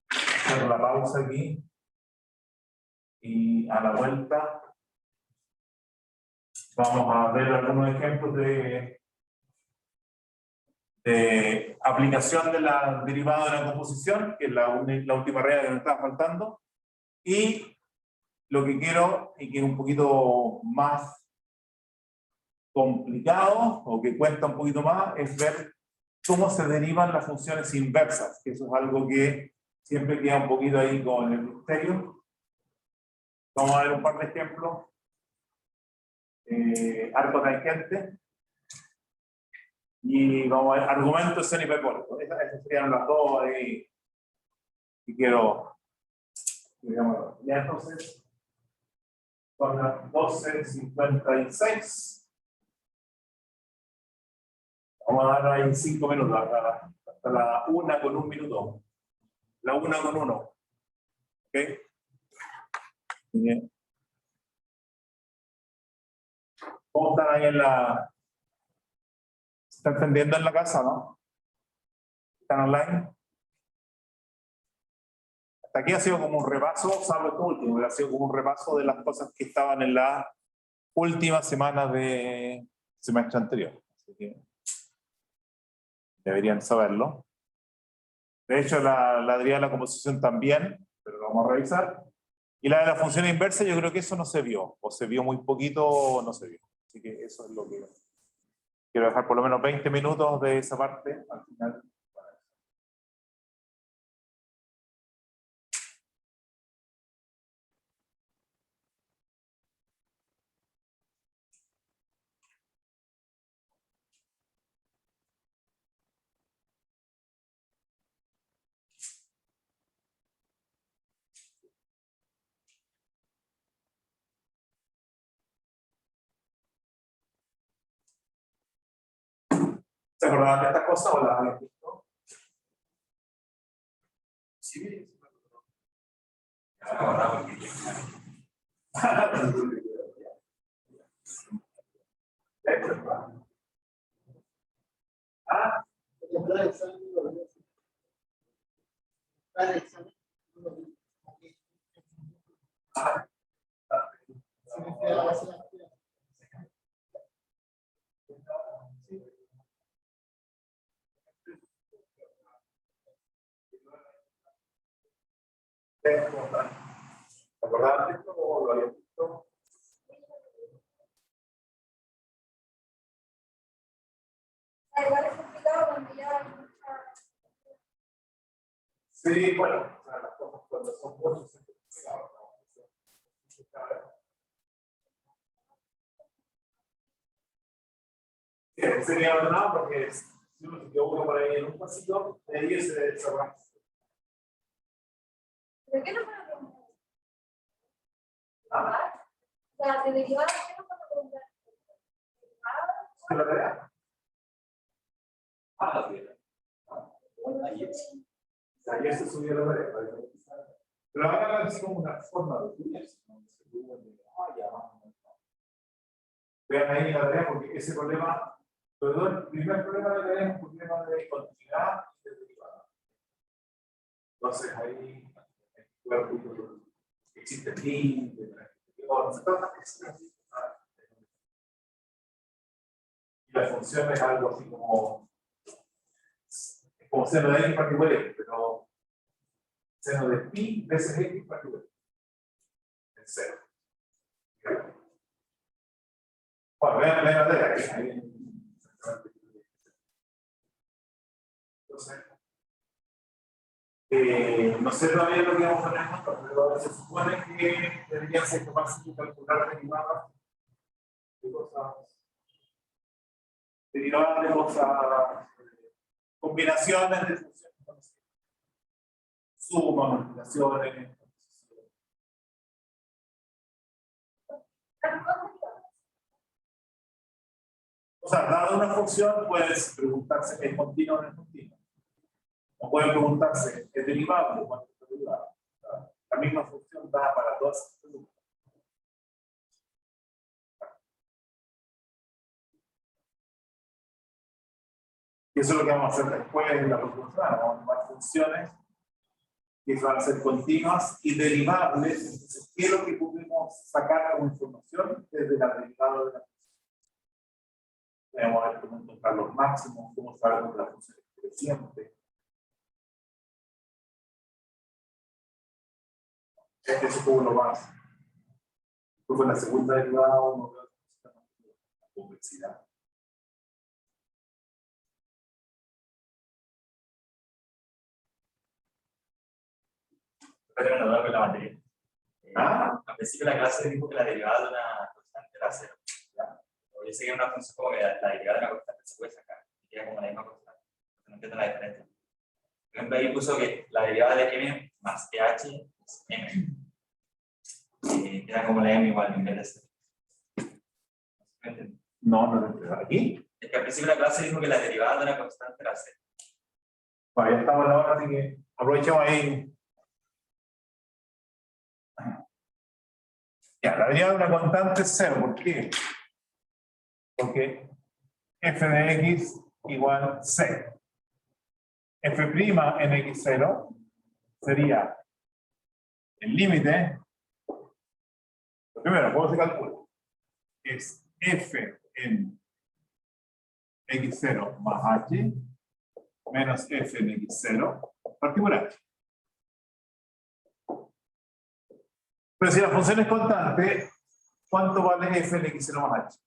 hacer la pausa aquí y a la vuelta vamos a ver algunos ejemplos de aplicación de la derivada de la composición, que es la última regla que me estaba faltando, y lo que quiero, y que es un poquito más complicado, o que cuesta un poquito más, es ver cómo se derivan las funciones inversas, que eso es algo que siempre queda un poquito ahí con el misterio. Vamos a ver un par de ejemplos. Arco tangente. Y vamos a ver argumentos en hiperbólicos. Esas serían las dos ahí que quiero. Digamos, ya entonces, son las 12:56. Vamos a dar ahí 5 minutos, hasta la 1 con 1 minuto. La 1 con 1. ¿Ok? Bien. ¿Cómo están ahí en la... ¿Se están entendiendo en la casa, no? ¿Están online? Hasta aquí ha sido como un repaso, salvo esto último, ha sido como un repaso de las cosas que estaban en la última semana de semestre anterior. Así que deberían saberlo. De hecho, la de la composición también, pero lo vamos a revisar. Y la de la función inversa, yo creo que eso no se vio, o se vio muy poquito o no se vio. Así que eso es lo que quiero dejar por lo menos 20 minutos de esa parte al final. ¿Se acordaban de estas cosas o las habían visto? Sí. Ah, ¿te acordaban de esto o lo habían visto? Igual es complicado cuando ya... Sí, bueno, o sea, las cosas cuando son cosas son complicadas, ¿no? Sería ordenado porque si uno se equivoca por ahí en un pasito, de ahí se desarrolla. ¿Pero qué nos van a preguntar? ¿Ah? O sea, de derivada, ¿qué nos van a preguntar? ¿Se lo verá? Ah, bien. Ayer se subió la pared. Pero ahora es como una forma de estudiarse, ¿no? Vean ahí la tarea porque ese problema, perdón, el primer problema de la tarea es un problema de continuidad y de derivada. Entonces ahí existe el límite, y la función es algo así como seno de x particular x, pero seno de pi veces x particular en cero. Bueno, vean la tarea ahí. Entonces, no sé todavía lo que vamos a tener, pero se supone que deberían ser capaces de calcular derivadas de cosas, combinaciones de funciones, suma, multiplicaciones. O sea, dada una función, puedes preguntarse, ¿es continua o no es continua? O pueden preguntarse, ¿es derivable o cuánto es derivable? La misma función da para todas esas preguntas. Y eso es lo que vamos a hacer después en la próxima semana. Vamos a tomar funciones que van a ser continuas y derivables. Entonces, ¿qué es lo que podemos sacar como información desde la derivada de la función? Tenemos a ver cómo encontrar los máximos, cómo saber dónde la función es creciente. Eso es como lo más. Después con la segunda derivada, uno ve la complejidad. Pero no con la materia. Ah. Al principio de la clase dijo que la derivada de una constante era cero. Yo sé que en una función como que la derivada de una constante se puede sacar, y queda como la misma constante. No entiendo la diferencia. Por ejemplo, ahí puso que la derivada de m más ph es m. Queda como la m igual en vez de cero. No, no lo entiendo. ¿Aquí? Es que al principio de la clase dijo que la derivada de una constante era cero. Bueno, ya estamos en la hora, así que aprovechemos ahí. Ya, la derivada de una constante es cero. ¿Por qué? Porque f de x igual c. F' en x0 sería el límite. Lo primero, ¿cómo se calcula? Es f en x0 más h menos f en x0 partido por h. Pero si la función es constante, ¿cuánto vale f en x0 más h?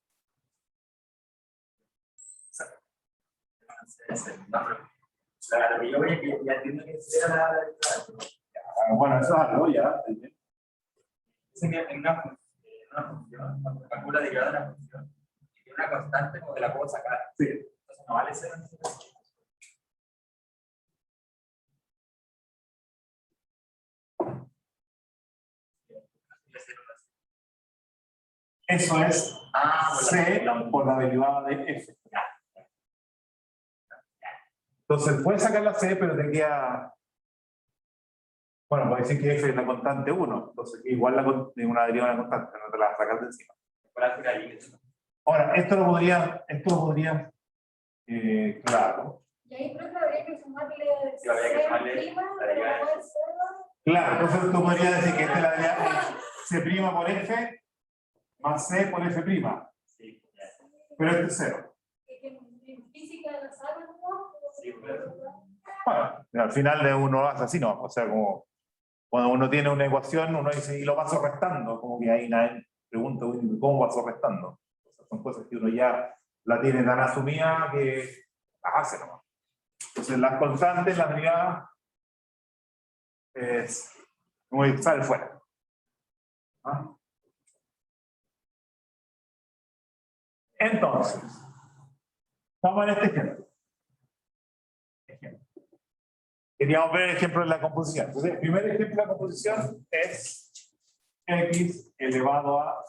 Claro, yo voy a que ya entiendo que sea la derivada. Bueno, eso es algo ya. Dice que en una función, cuando se calcula la derivada de una función, y tiene una constante como que la puedo sacar. Sí. Entonces no vale cero. Eso es c por la derivada de f. Entonces puedes sacar la c, pero te queda. Bueno, puede decir que f es la constante 1. Entonces, igual es una derivada de una constante, no te la vas a sacar de encima. Ahora, esto lo podría. Claro. Y ahí, profe, habría que sumarle Sí, habría que sumarle prima, la pero derivada de no es cero. Claro, entonces tú podrías decir que esta es la derivada c' por f más c por f'. Sí, ya. Pero este es 0. Que en física la sacan, ¿no? Sí, pero- Bueno, al final de uno lo hace así, ¿no? O sea, como cuando uno tiene una ecuación, uno dice, y lo paso restando, como que ahí nadie pregunta, "Uy, ¿cómo paso restando?" O sea, son cosas que uno ya la tiene tan asumida que las hace nomás. Entonces, las constantes, las derivadas, es como que sale fuera. ¿Ah? Entonces, vamos a ver este ejemplo. Queríamos ver el ejemplo de la composición. Entonces, el primer ejemplo de la composición es x elevado a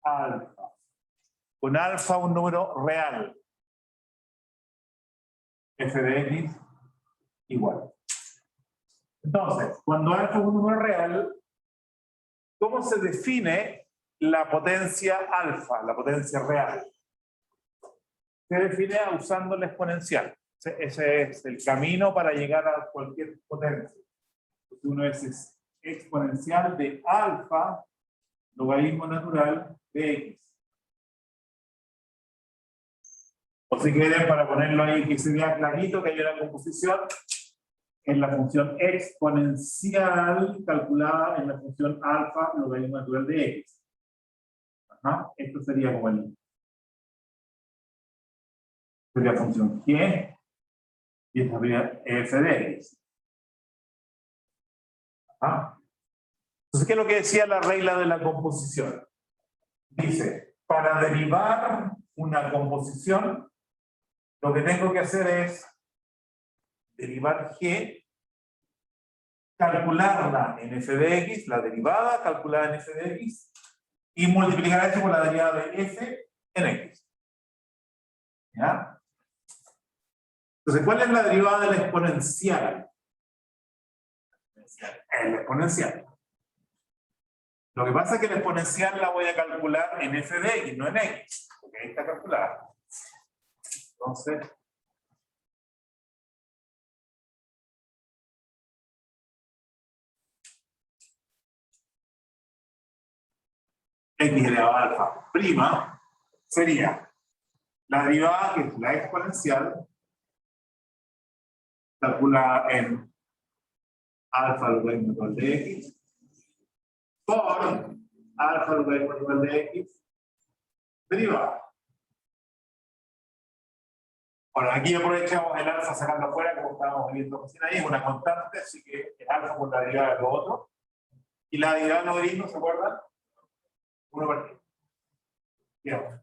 alfa. Con alfa un número real. F de x igual. Entonces, cuando alfa es un número real, ¿cómo se define la potencia alfa, la potencia real? Se define usando la exponencial. Ese es el camino para llegar a cualquier potencia. Entonces uno es exponencial de alfa, logaritmo natural de x. O si quieren, para ponerlo ahí que se vea clarito que hay una composición, es la función exponencial calculada en la función alfa, logaritmo natural de x. Ajá. Esto sería como el... sería función g. Y esta sería f de x. ¿Ah? Entonces, ¿qué es lo que decía la regla de la composición? Dice, para derivar una composición, lo que tengo que hacer es derivar g, calcularla en f de x, la derivada calculada en f de x, y multiplicar eso por la derivada de f en x. ¿Ya? Entonces, ¿cuál es la derivada de la exponencial? El exponencial. Lo que pasa es que la exponencial la voy a calcular en f de x, no en x, porque ahí está calculada. Entonces, x elevado a alfa prima sería la derivada, que es la exponencial, calculada en alfa logaritmo natural de x, por alfa logaritmo natural de x, derivada. Bueno, aquí aprovechamos el alfa sacando afuera, como estábamos viendo recién ahí, es una constante, así que el alfa por la derivada de lo otro. Y la derivada del logaritmo, ¿se acuerdan? 1 partido. Bien.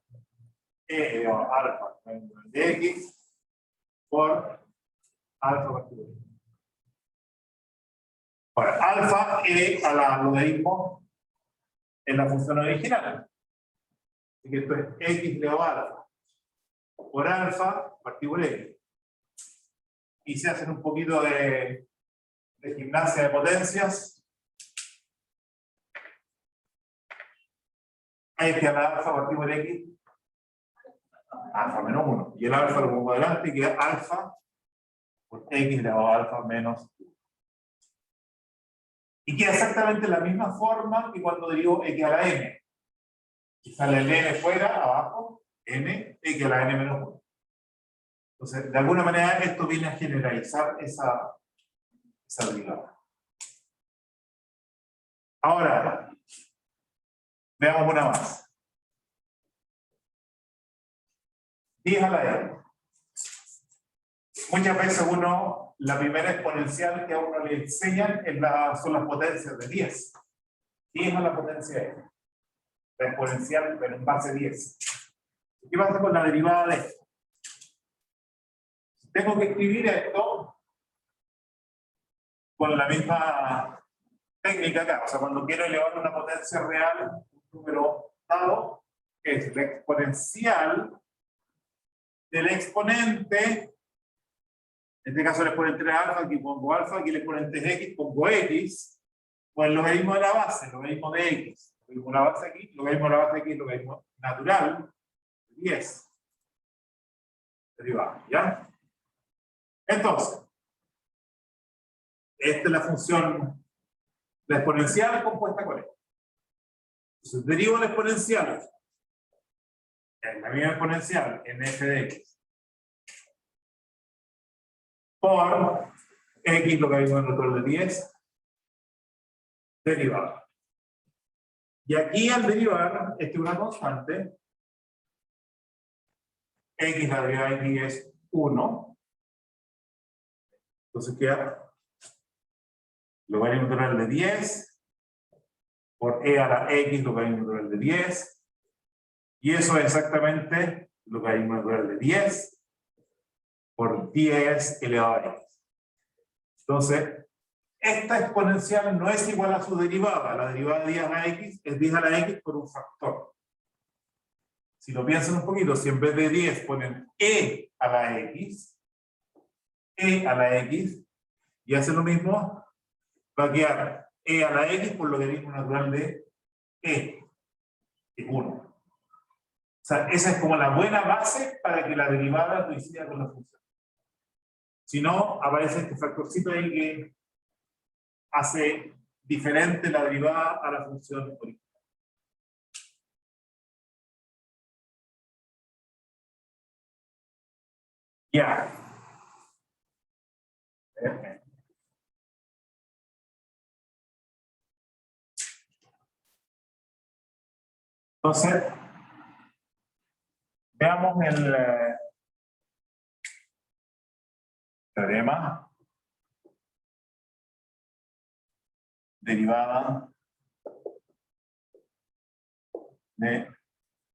Alfa de x por alfa partido. Ahora, alfa a la logaritmo en la función original. Así que esto es x elevado a alfa. por alfa partido por x. Y se hacen un poquito de gimnasia de potencias. X a la alfa partido por x, alfa menos 1. Y el alfa lo pongo adelante y queda alfa por x elevado a alfa menos 1. Y queda exactamente la misma forma que cuando derivo x a la n. Y sale el n fuera, abajo, n, x a la n menos 1. Entonces, de alguna manera, esto viene a generalizar esa derivada. Ahora, veamos una más. 10 a la n. Muchas veces la primera exponencial que a uno le enseñan son las potencias de 10. 10 a la potencia n. La exponencial, pero en base 10. ¿Qué pasa con la derivada de esto? Tengo que escribir esto con la misma técnica acá. O sea, cuando quiero elevar una potencia real, un número dado, es la exponencial del exponente. En este caso el exponente es alfa, aquí pongo alfa, aquí el exponente es x, pongo x. Pues el logaritmo de la base, el logaritmo de x. El logaritmo de la base aquí, el logaritmo de la base aquí, el logaritmo natural, 10. Derivada, ¿ya? Entonces, esta es la función, la exponencial compuesta con esto. Entonces, derivo la exponencial, en la misma exponencial, en f de x, por x logaritmo natural de 10, derivada. Y aquí al derivar, esta es una constante, x, la derivada de x es 1. Entonces queda logaritmo natural de 10 por e a la x logaritmo natural de 10. Y eso es exactamente logaritmo natural de 10 por 10 elevado a x. Entonces, esta exponencial no es igual a su derivada. La derivada de 10 a la x es 10 a la x por un factor. Si lo piensan un poquito, si en vez de 10 ponen e a la x, y hacen lo mismo, va a quedar e a la x por logaritmo natural de e, que es 1. O sea, esa es como la buena base para que la derivada coincida con la función. Si no, aparece este factorcito ahí que hace diferente la derivada a la función original. Ya. Entonces, veamos el teorema derivada de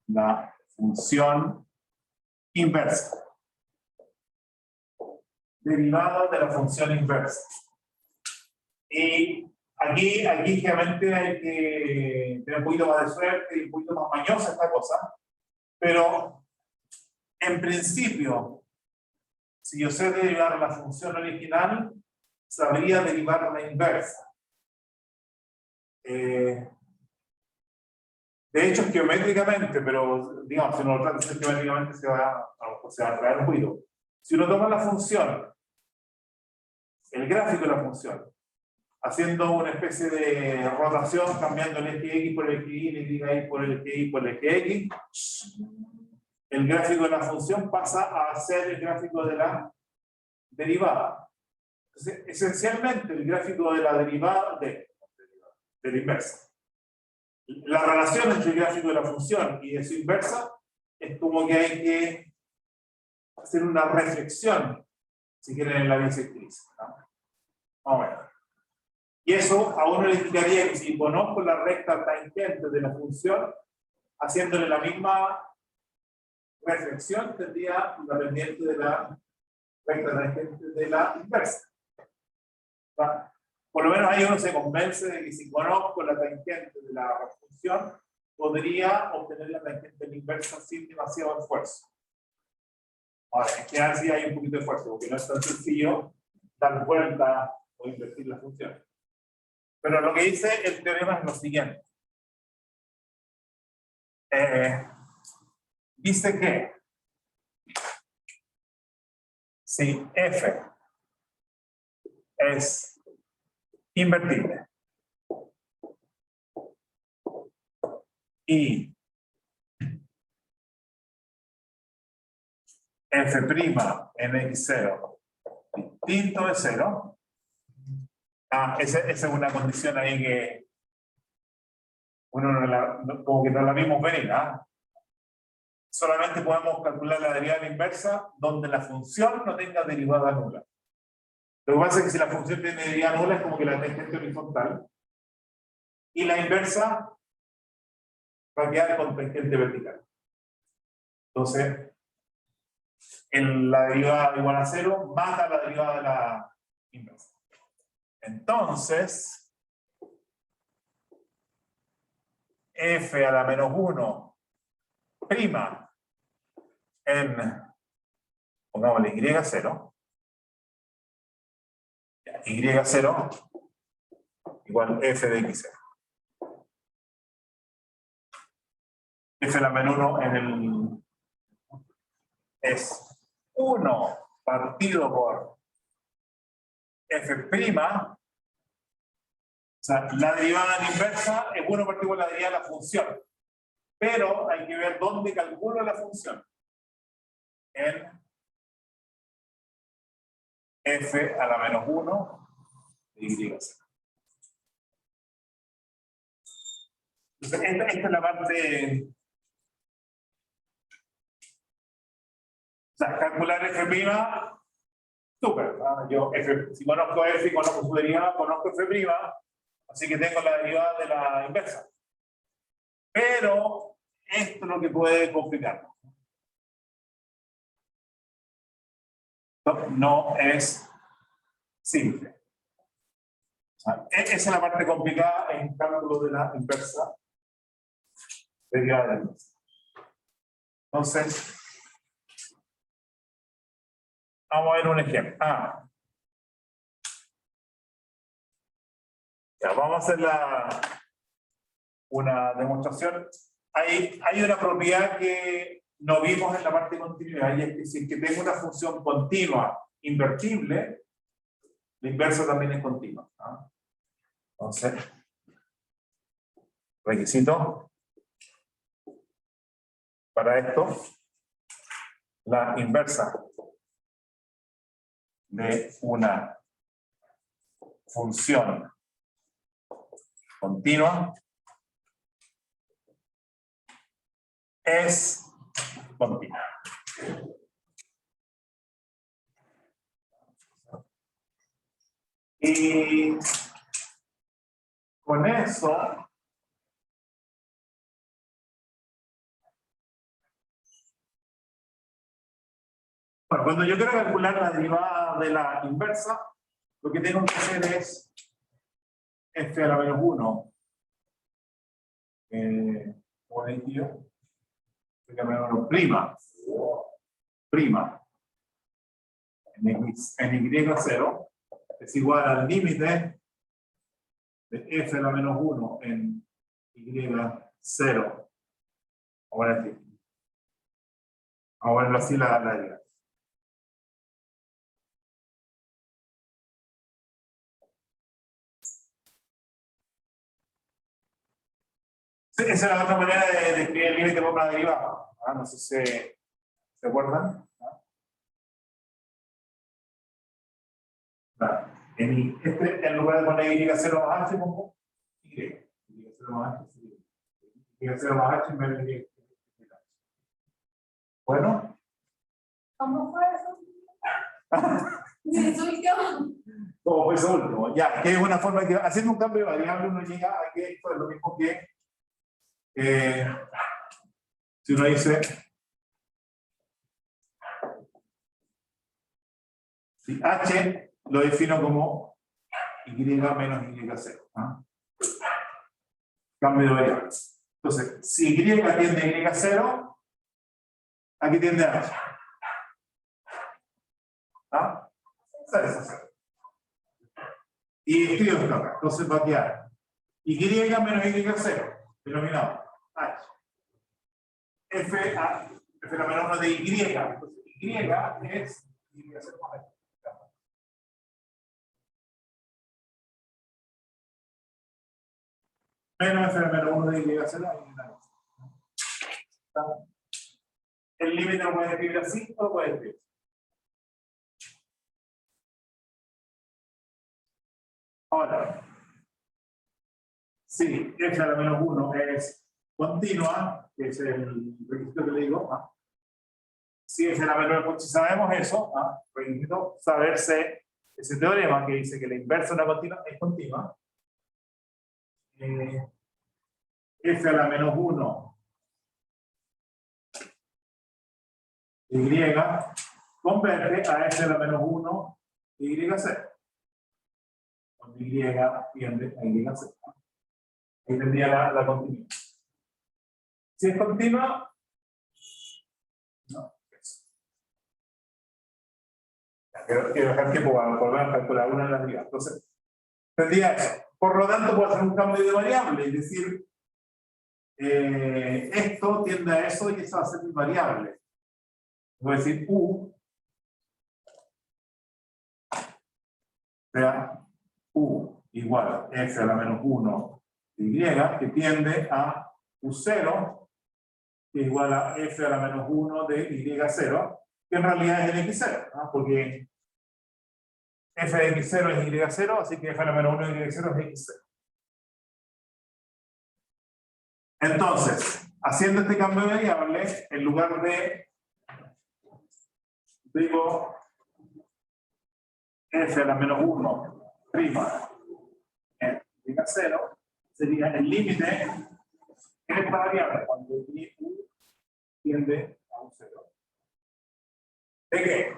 la función inversa. Derivada de la función inversa. Y aquí realmente hay que tener un poquito más de suerte y un poquito más mañosa esta cosa. Pero, en principio, si yo sé derivar la función original, sabría derivar la inversa. De hecho, geométricamente, pero digamos, si uno lo trata de hacer geométricamente, se va a traer un ruido. Si uno toma la función, el gráfico de la función, haciendo una especie de rotación, cambiando el eje x por el eje y, el y por el eje y por el eje x, el gráfico de la función pasa a ser el gráfico de la derivada. Entonces, esencialmente, el gráfico de la derivada de la inversa. La relación entre el gráfico de la función y de su inversa es como que hay que hacer una reflexión, si quieren, en la bisectriz, ¿no? Vamos a ver. Y eso a uno le indicaría que si conozco la recta tangente de la función, haciéndole la misma reflexión, tendría la pendiente de la recta tangente de la inversa. ¿Va? Por lo menos ahí uno se convence de que si conozco la tangente de la función, podría obtener la tangente de la inversa sin demasiado esfuerzo. Ahora, es que así hay un poquito de esfuerzo, porque no es tan sencillo dar vuelta o invertir la función. Pero lo que dice el teorema es lo siguiente. Dice que si f es invertible y f' en x0 distinto de 0, esa es una condición ahí que uno como que no la vimos venir, solamente podemos calcular la derivada inversa donde la función no tenga derivada nula. Lo que pasa es que si la función tiene derivada nula es como que la tangente horizontal y la inversa va a quedar con tangente vertical. Entonces, la derivada igual a 0 mata la derivada de la inversa. Entonces, f a la menos 1 prima en, pongámosle y0, y0 igual f de x0. F a la menos 1 en el es 1 partido por f', o sea, la derivada inversa es 1 partido por la derivada de la función. Pero hay que ver dónde calculo la función. En f a la menos 1 de y0. Entonces, esta es la parte. O sea, calcular f', súper. Yo si conozco f y conozco su derivada, conozco f', así que tengo la derivada de la inversa. Pero esto es lo que puede complicarnos. No es simple. O sea, esa es la parte complicada en cálculo de la inversa. Derivada de la inversa. Entonces, vamos a ver un ejemplo. Ya, vamos a hacer una demostración. Hay una propiedad que no vimos en la parte de continuidad, y es que si es que tengo una función continua invertible, la inversa también es continua. Entonces, requisito para esto, la inversa de una función continua es continua. Y con eso bueno, cuando yo quiero calcular la derivada de la inversa, lo que tengo que hacer es f a la menos 1 por ello f a la menos 1 prima en y0 es igual al límite de f a la menos 1 en y0. Vamos a verlo así la derivada. Esa es la otra manera de escribir el límite por una derivada. No sé si se acuerdan. En lugar de poner y0 más h, pongo y. Y0 más h, y0 más h en vez de y. Bueno. ¿Cómo fue eso? Como fue eso último. Ya, que es una forma que haciendo un cambio de variable uno llega a que esto es lo mismo que si uno dice si h lo defino como y menos y0. Cambio de variable. Entonces, si y tiende a y0, aquí tiende a h. Cero. Y estoy buscando. Entonces va a quedar y menos y0, denominado h. F la menos 1 de y. Entonces y es y0 más h. Menos f la menos 1 de y0. El límite lo puedes escribir así o lo puedes escribir. Ahora, si f a la menos 1 es continua, que es el requisito que le digo, si f a la menor 1, si sabemos eso, requisito saberse ese teorema que dice que la inversa de una continua es continua, f a la menos 1 y convierte a f a la menos 1 y0. Con y tiende a y0. Ahí tendría la continuidad. Si es continua, no. Quiero dejar tiempo para volver a calcular una de las derivadas. Entonces, tendría eso. Por lo tanto, puedo hacer un cambio de variable, es decir, esto tiende a eso y eso va a ser mi variable. Voy a decir u, sea u igual a f a la menos 1 de y, que tiende a u0, que es igual a f a la menos 1 de y0, que en realidad es el x0, ¿no? Porque f de x0 es y0, así que f a la menos 1 de y0 es x0. Entonces, haciendo este cambio de variable, en lugar de, digo, f a la menos 1 prima en y0, sería el límite en esta variable cuando u tiende a un 0. ¿De qué?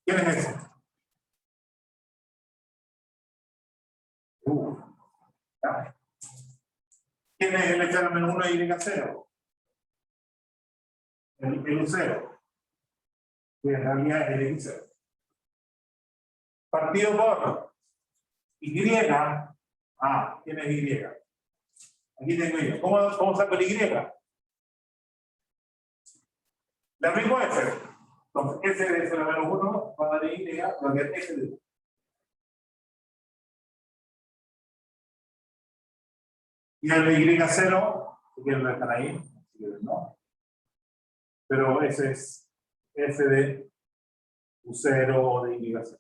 ¿Quién es ese? ¿Quién es el f a la menos 1 de y0? El u0. Que en realidad es el x0. Partido por y. ¿Quién es y? Aquí tengo yo. ¿Cómo saco el y? Le aplico f. Entonces, f de f a la menos 1 va a dar y, lo que es f de u. Y el de y0, si quieren lo dejan ahí, si quieren no. Pero ese es f de u0 o de y0.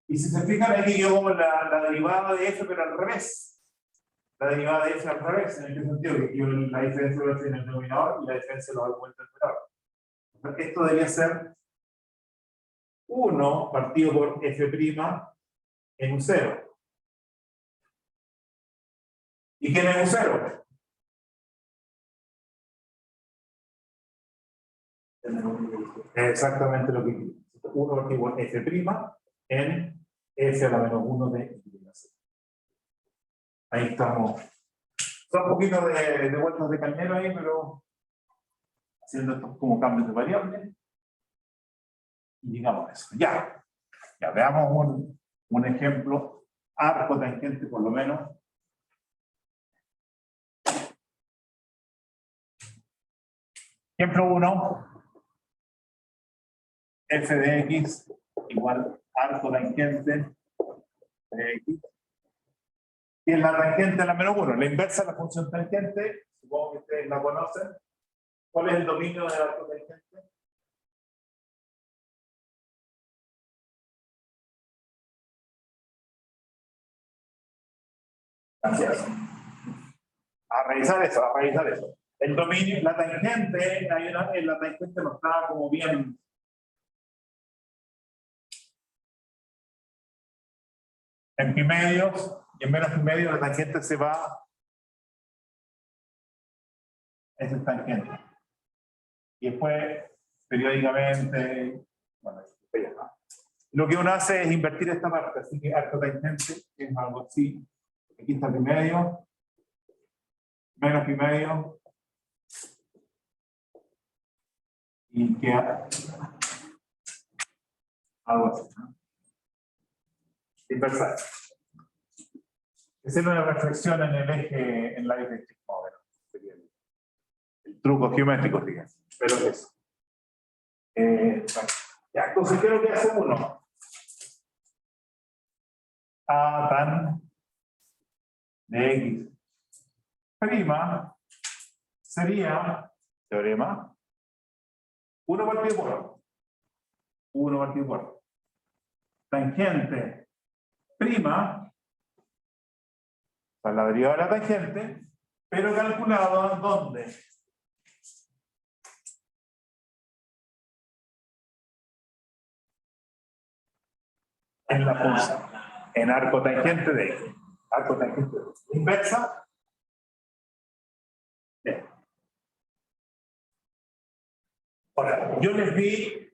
Y si se fijan aquí yo como la derivada de f, pero al revés. La derivada de f al revés, en el sentido que yo la diferencia de f en el denominador y la diferencia de los argumentos en el numerador. Esto debería ser 1 partido por f' en un 0. ¿Y quién es un 0? Exactamente lo que quiero. 1 partido por f' en f a la menos 1 de y. Ahí estamos. Son un poquito de vueltas de cañero ahí, pero haciendo estos como cambios de variables. Y digamos eso. Ya veamos un ejemplo arco tangente por lo menos. Ejemplo 1. F de x igual arco tangente de x. Y en la tangente a la menos 1, la inversa de la función tangente, supongo que ustedes la conocen. ¿Cuál es el dominio del arco tangente? Gracias. A revisar eso. El dominio, la tangente, la tangente no está como bien. En pi medios y en menos pi medios la tangente se va. Esa es tangente. Y después, periódicamente, bueno, lo que uno hace es invertir esta parte, así que arco tangente es algo así. Aquí está pi medio, menos pi medio, y queda Algo así, ¿no? Inversar. Hacer una reflexión en el eje, en la eje chico, bueno, sería el truco geométrico, digamos. Pero eso. Bueno, ya, entonces, ¿qué es lo que hace uno? A tan de X prima sería teorema 1 partido por 1 partido por tangente prima, o sea, la derivada de la tangente, pero calculado ¿dónde? En la función, en arco tangente de X. Arco tangente de X. Inversa. Bien. Ahora, yo les di,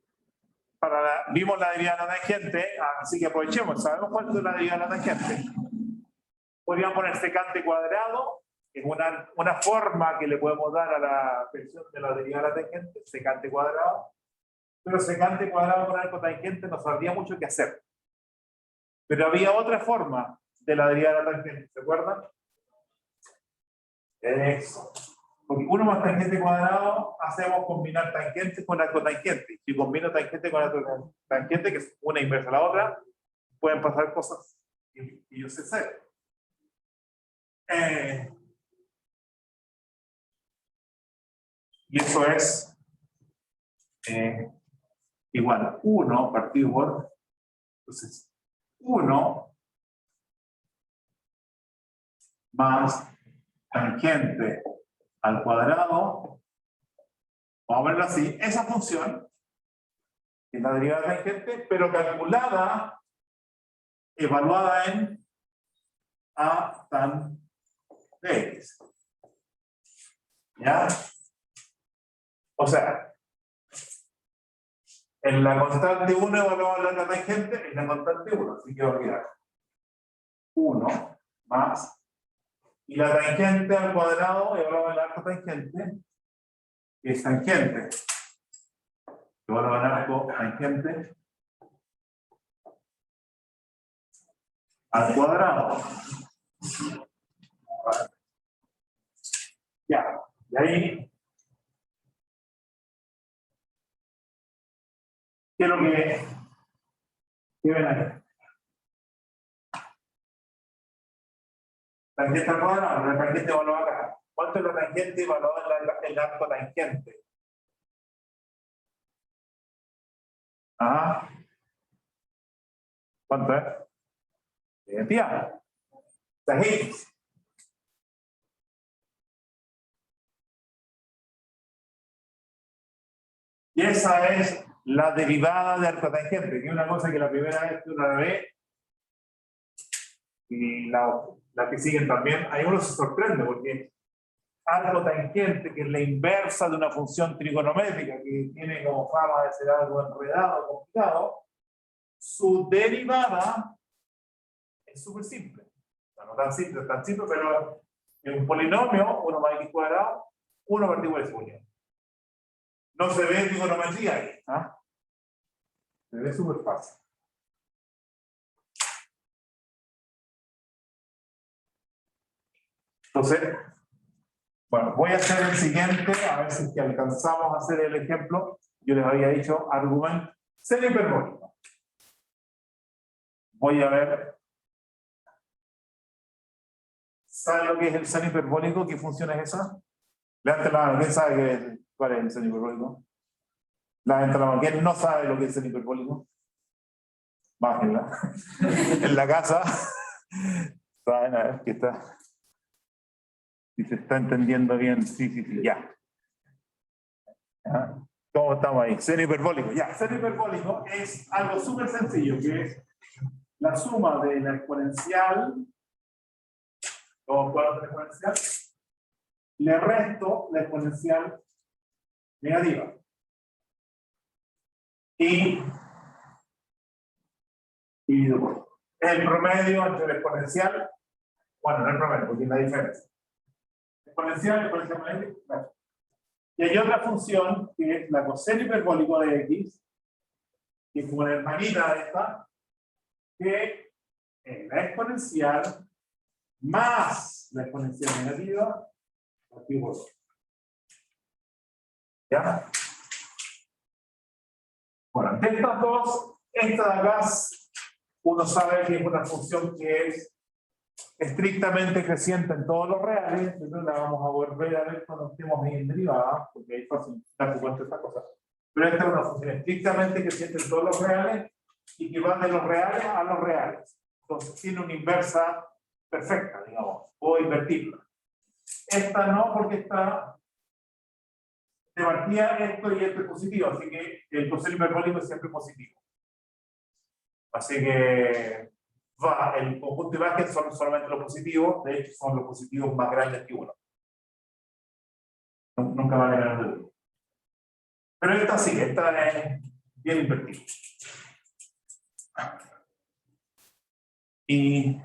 vimos la derivada de la tangente, así que aprovechemos, ¿sabemos cuánto es la derivada de la tangente? Podríamos poner secante cuadrado, que es una forma que le podemos dar a la expresión de la derivada de la tangente, secante cuadrado, pero secante cuadrado con arco tangente no sabría mucho qué hacer. Pero había otra forma de la derivada de la tangente, ¿se acuerdan? Eso. Porque 1 más tangente cuadrado, hacemos combinar tangentes con arco tangente. Si combino tangente con arco tangente, que es una inversa a la otra, pueden pasar cosas que yo sé hacer. Y eso es igual a 1 partido por, entonces, 1 más tangente al cuadrado, vamos a verlo así, esa función es la derivada de tangente, pero calculada, evaluada en a tan de x. ¿Ya? O sea, en la constante 1 evaluada la tangente, en la constante 1, así que voy a olvidar 1 más, y la tangente al cuadrado evaluada el arco tangente, que es tangente, evaluada el arco tangente al cuadrado. Ya, y ahí, ¿qué es lo que ven ahí? Tangente al cuadrado, la tangente evaluada acá. ¿Cuánto es la tangente evaluada en el arco tangente? Ajá. ¿Cuánto es? Identidad. X. Y esa es la derivada de arco tangente, que es una cosa que la primera vez que uno la ve y la que siguen también, ahí uno se sorprende porque arco tangente, que es la inversa de una función trigonométrica que tiene como fama de ser algo enredado, complicado, su derivada es súper simple. No tan simple, pero en un polinomio, 1 más x cuadrado, 1 partido por x unión. No se ve trigonometría ahí. ¿Ah? Se ve súper fácil. Entonces, bueno, voy a hacer el siguiente, a ver si es que alcanzamos a hacer el ejemplo. Yo les había dicho argumento seno hiperbólico. Voy a ver. ¿Saben lo que es el seno hiperbólico? ¿Qué función es esa? Levanten la mano, ¿quién sabe cuál es el seno hiperbólico? Levanten la mano, ¿quién no sabe lo que es el seno hiperbólico? Bájenla. En la casa. Saben, a ver, ¿qué está? Si se está entendiendo bien, sí, ya. ¿Cómo estamos ahí? Seno hiperbólico, ya. Seno hiperbólico es algo súper sencillo, que es la suma de la exponencial, ¿cómo puedo hacer la exponencial? Le resto la exponencial negativa. Y dividido por el promedio entre la exponencial, bueno, no el promedio, porque es la diferencia. Exponencial negativa. Y hay otra función que es la coseno hiperbólico de x, que es como una hermanita de esta, que es la exponencial más la exponencial negativa partido por 2. ¿Ya? Bueno, ante estas dos, esta de acá, uno sabe que es una función que es estrictamente creciente en todos los reales, entonces la vamos a volver a ver cuando estemos en derivada, porque ahí fácil darse cuenta de esta cosa. Pero esta es una función estrictamente creciente en todos los reales y que va de los reales a los reales. Entonces tiene una inversa perfecta, digamos, o invertirla. Esta no, porque está de partida esto y esto es positivo, así que el coseno hiperbólico es siempre positivo. Así que va, el conjunto de imágenes son solamente los positivos, de hecho son los positivos más grandes que uno. Nunca va a ganar el uno. Pero esta sí, esta es bien invertida. Y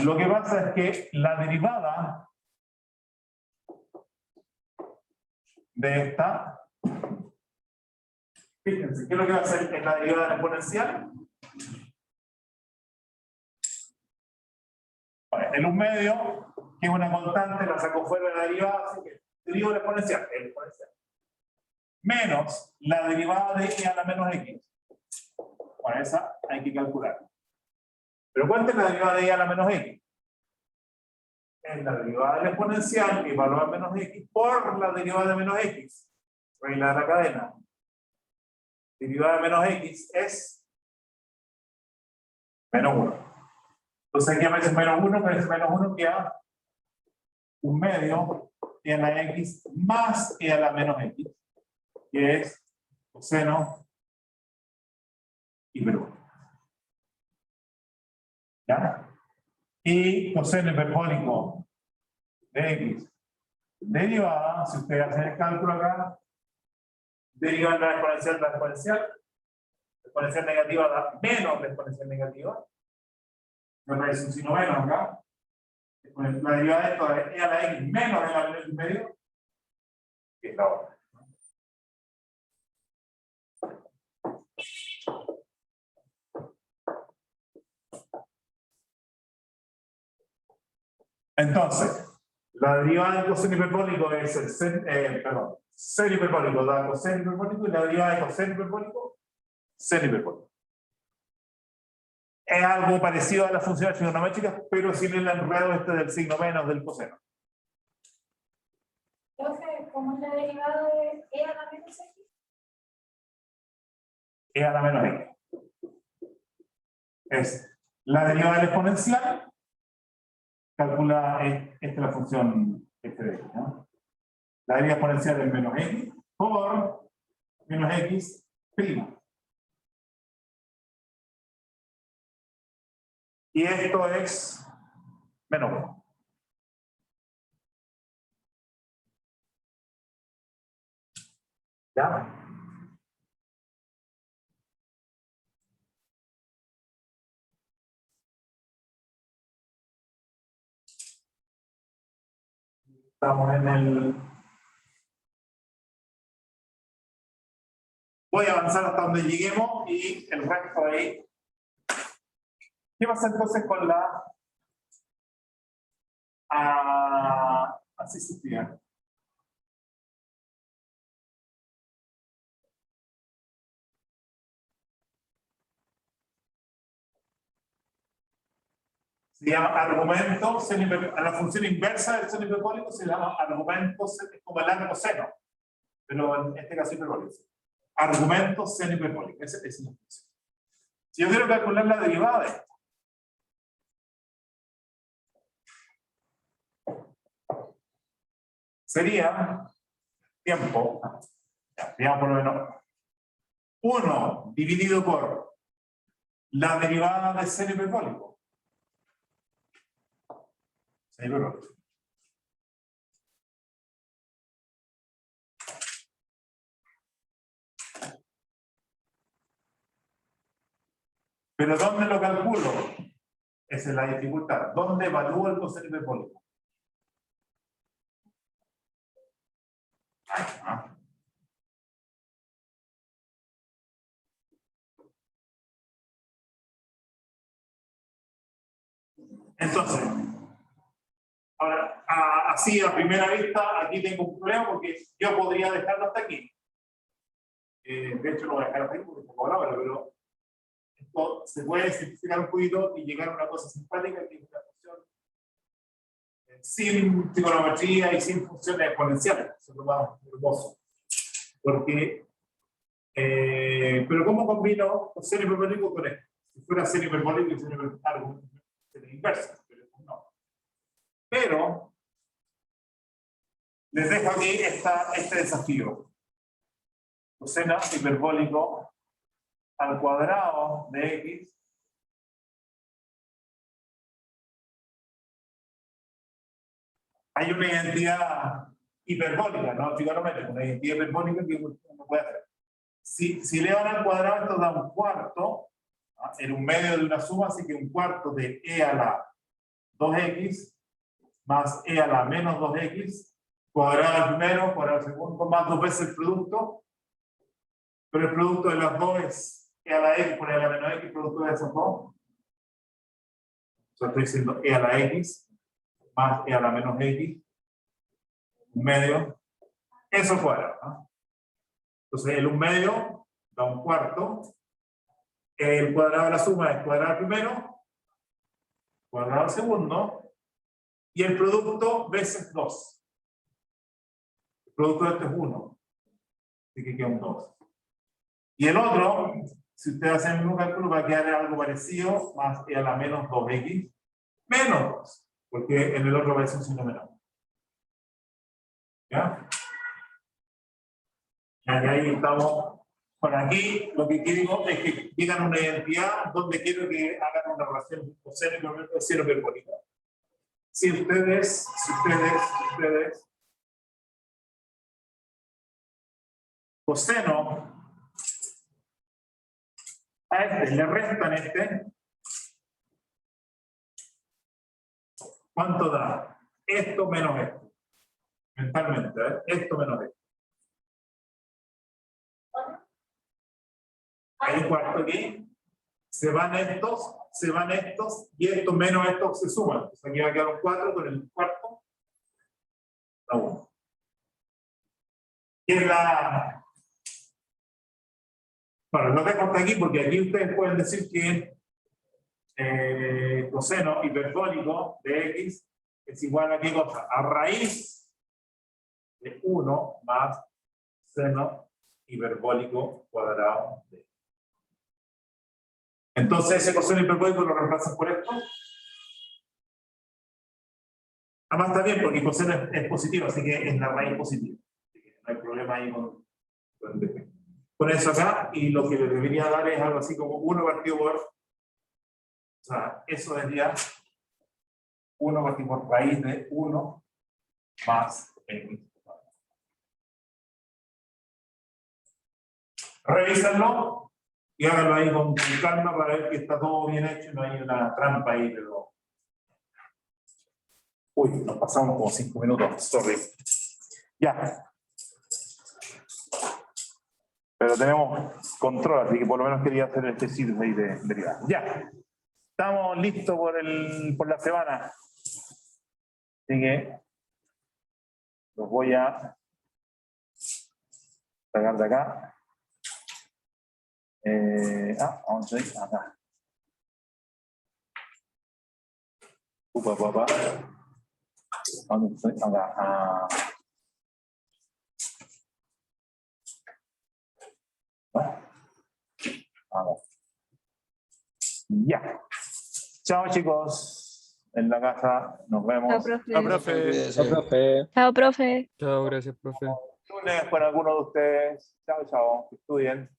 lo que pasa es que la derivada de esta, fíjense, ¿qué es lo que va a hacer en la derivada de la exponencial? Bueno, en un medio, que es una constante, la saco fuera de la derivada, así que derivo la exponencial, el exponencial. Menos la derivada de e a la menos x. Bueno, esa hay que calcular. Pero ¿cuánto es la derivada de e a la menos x? Es la derivada de la exponencial, que valor a menos x, por la derivada de menos x. Regla de la cadena. Derivada de menos x es menos 1. Entonces aquí a veces menos 1, pero es menos 1 queda un medio e a la x más e a la menos x, que es coseno hiperbólico. ¿Ya? Y coseno hiperbólico de x derivada, si ustedes hacen el cálculo acá, derivan la exponencial negativa da menos la exponencial negativa. No aparece un signo menos acá. La derivada de esto es e a la x menos e a la menos medio, que es la otra. Entonces, la derivada del coseno hiperbólico es el seno hiperbólico da coseno hiperbólico y la derivada de coseno hiperbólico, seno hiperbólico. Es algo parecido a las funciones trigonométricas, pero sin el enredo este del signo menos del coseno. Entonces, ¿cómo es la derivada de e a la menos x? E a la menos x. Es la derivada del exponencial, calcula, esta es la función f de x, ¿no? La derivada exponencial es menos x por menos x prima. Y esto es menos 1. ¿Ya? Estamos en el... Voy a avanzar hasta donde lleguemos y el resto ahí. ¿Qué pasa entonces con la asistencia? Se llama argumento, a la función inversa del seno hiperbólico se llama argumento, como el arco seno, pero en este caso hiperbólico. Argumento seno hiperbólico, esa es la función. Si yo quiero calcular la derivada de esto, sería tiempo, digamos por lo menos, 1 dividido por la derivada de seno hiperbólico. Seno hiperbólico. Pero ¿dónde lo calculo? Esa es la dificultad. ¿Dónde evalúo el coseno hiperbólico? Entonces, ahora, así a primera vista, aquí tengo un problema porque yo podría dejarlo hasta aquí. De hecho, lo voy a dejar hasta aquí porque se cobraba, pero esto se puede simplificar un poquito y llegar a una cosa simpática que es una función sin trigonometría y sin funciones exponenciales. Eso es lo más hermoso. Porque, pero ¿cómo combino seno hiperbólico con esto? Si fuera seno hiperbólico y seno hiperbólico, sería inversa, pero no. Pero les dejo aquí este desafío. Coseno hiperbólico al cuadrado de x hay una identidad hiperbólica, no trigonométrica, una identidad hiperbólica que uno puede hacer. Si elevan al cuadrado, esto da un cuarto, ¿no? En un medio de una suma, así que un cuarto de e a la 2x más e a la menos 2x, cuadrado al primero, cuadrado al segundo, más 2 veces el producto, pero el producto de las dos es e a la x por e a la menos x, producto de esos dos. O sea, estoy diciendo e a la x más e a la menos x, un medio, eso cuadrado, ¿no? Entonces el un medio da un cuarto, el cuadrado de la suma es cuadrado al primero, cuadrado al segundo, y el producto veces 2. El producto de esto es 1, así que queda un 2. Y el otro, si ustedes hacen el mismo cálculo, va a quedar algo parecido, más e a la menos 2x, menos 2, porque en el otro va a ser un signo menor. ¿Ya? Y ahí estamos. Bueno, aquí lo que quiero es que llegan a una identidad donde quiero que hagan una relación coseno y con seno hiperbólica. Si ustedes coseno a este le restan este, ¿cuánto da? Esto menos esto. Mentalmente, ¿eh? Esto menos esto. Hay un cuarto aquí. Se van estos, y esto menos estos se suman. Entonces aquí va a quedar un 4 con el cuarto. Da 1. Y en la... Bueno, lo dejo hasta aquí porque aquí ustedes pueden decir que coseno hiperbólico de x es igual a qué cosa? A raíz de 1 más seno hiperbólico cuadrado de x. Entonces ese coseno hiperbólico lo reemplazan por esto. Además está bien porque coseno es positivo, así que es la raíz positiva. Así que no hay problema ahí con eso acá, y lo que le debería dar es algo así como 1 partido por, o sea, eso sería 1 partido por raíz de 1 más x. Revísenlo y háganlo ahí con calma para ver que está todo bien hecho y no hay una trampa ahí, pero... Uy, nos pasamos como 5 minutos, sorry. Ya. Pero tenemos control, así que por lo menos quería hacer el ejercicio ahí de derivada. Ya. Estamos listos por la semana. Así que los voy a sacar de acá. Vamos a ir acá. Papá. ¿Dónde estoy? Acá. Ya. Chao, chicos. En la casa nos vemos. Chao, profe. Chao, profe. Chao, profe. Chao, profe. Chao, gracias, profe. Lunes con alguno de ustedes. Chao, chao. Que estudien.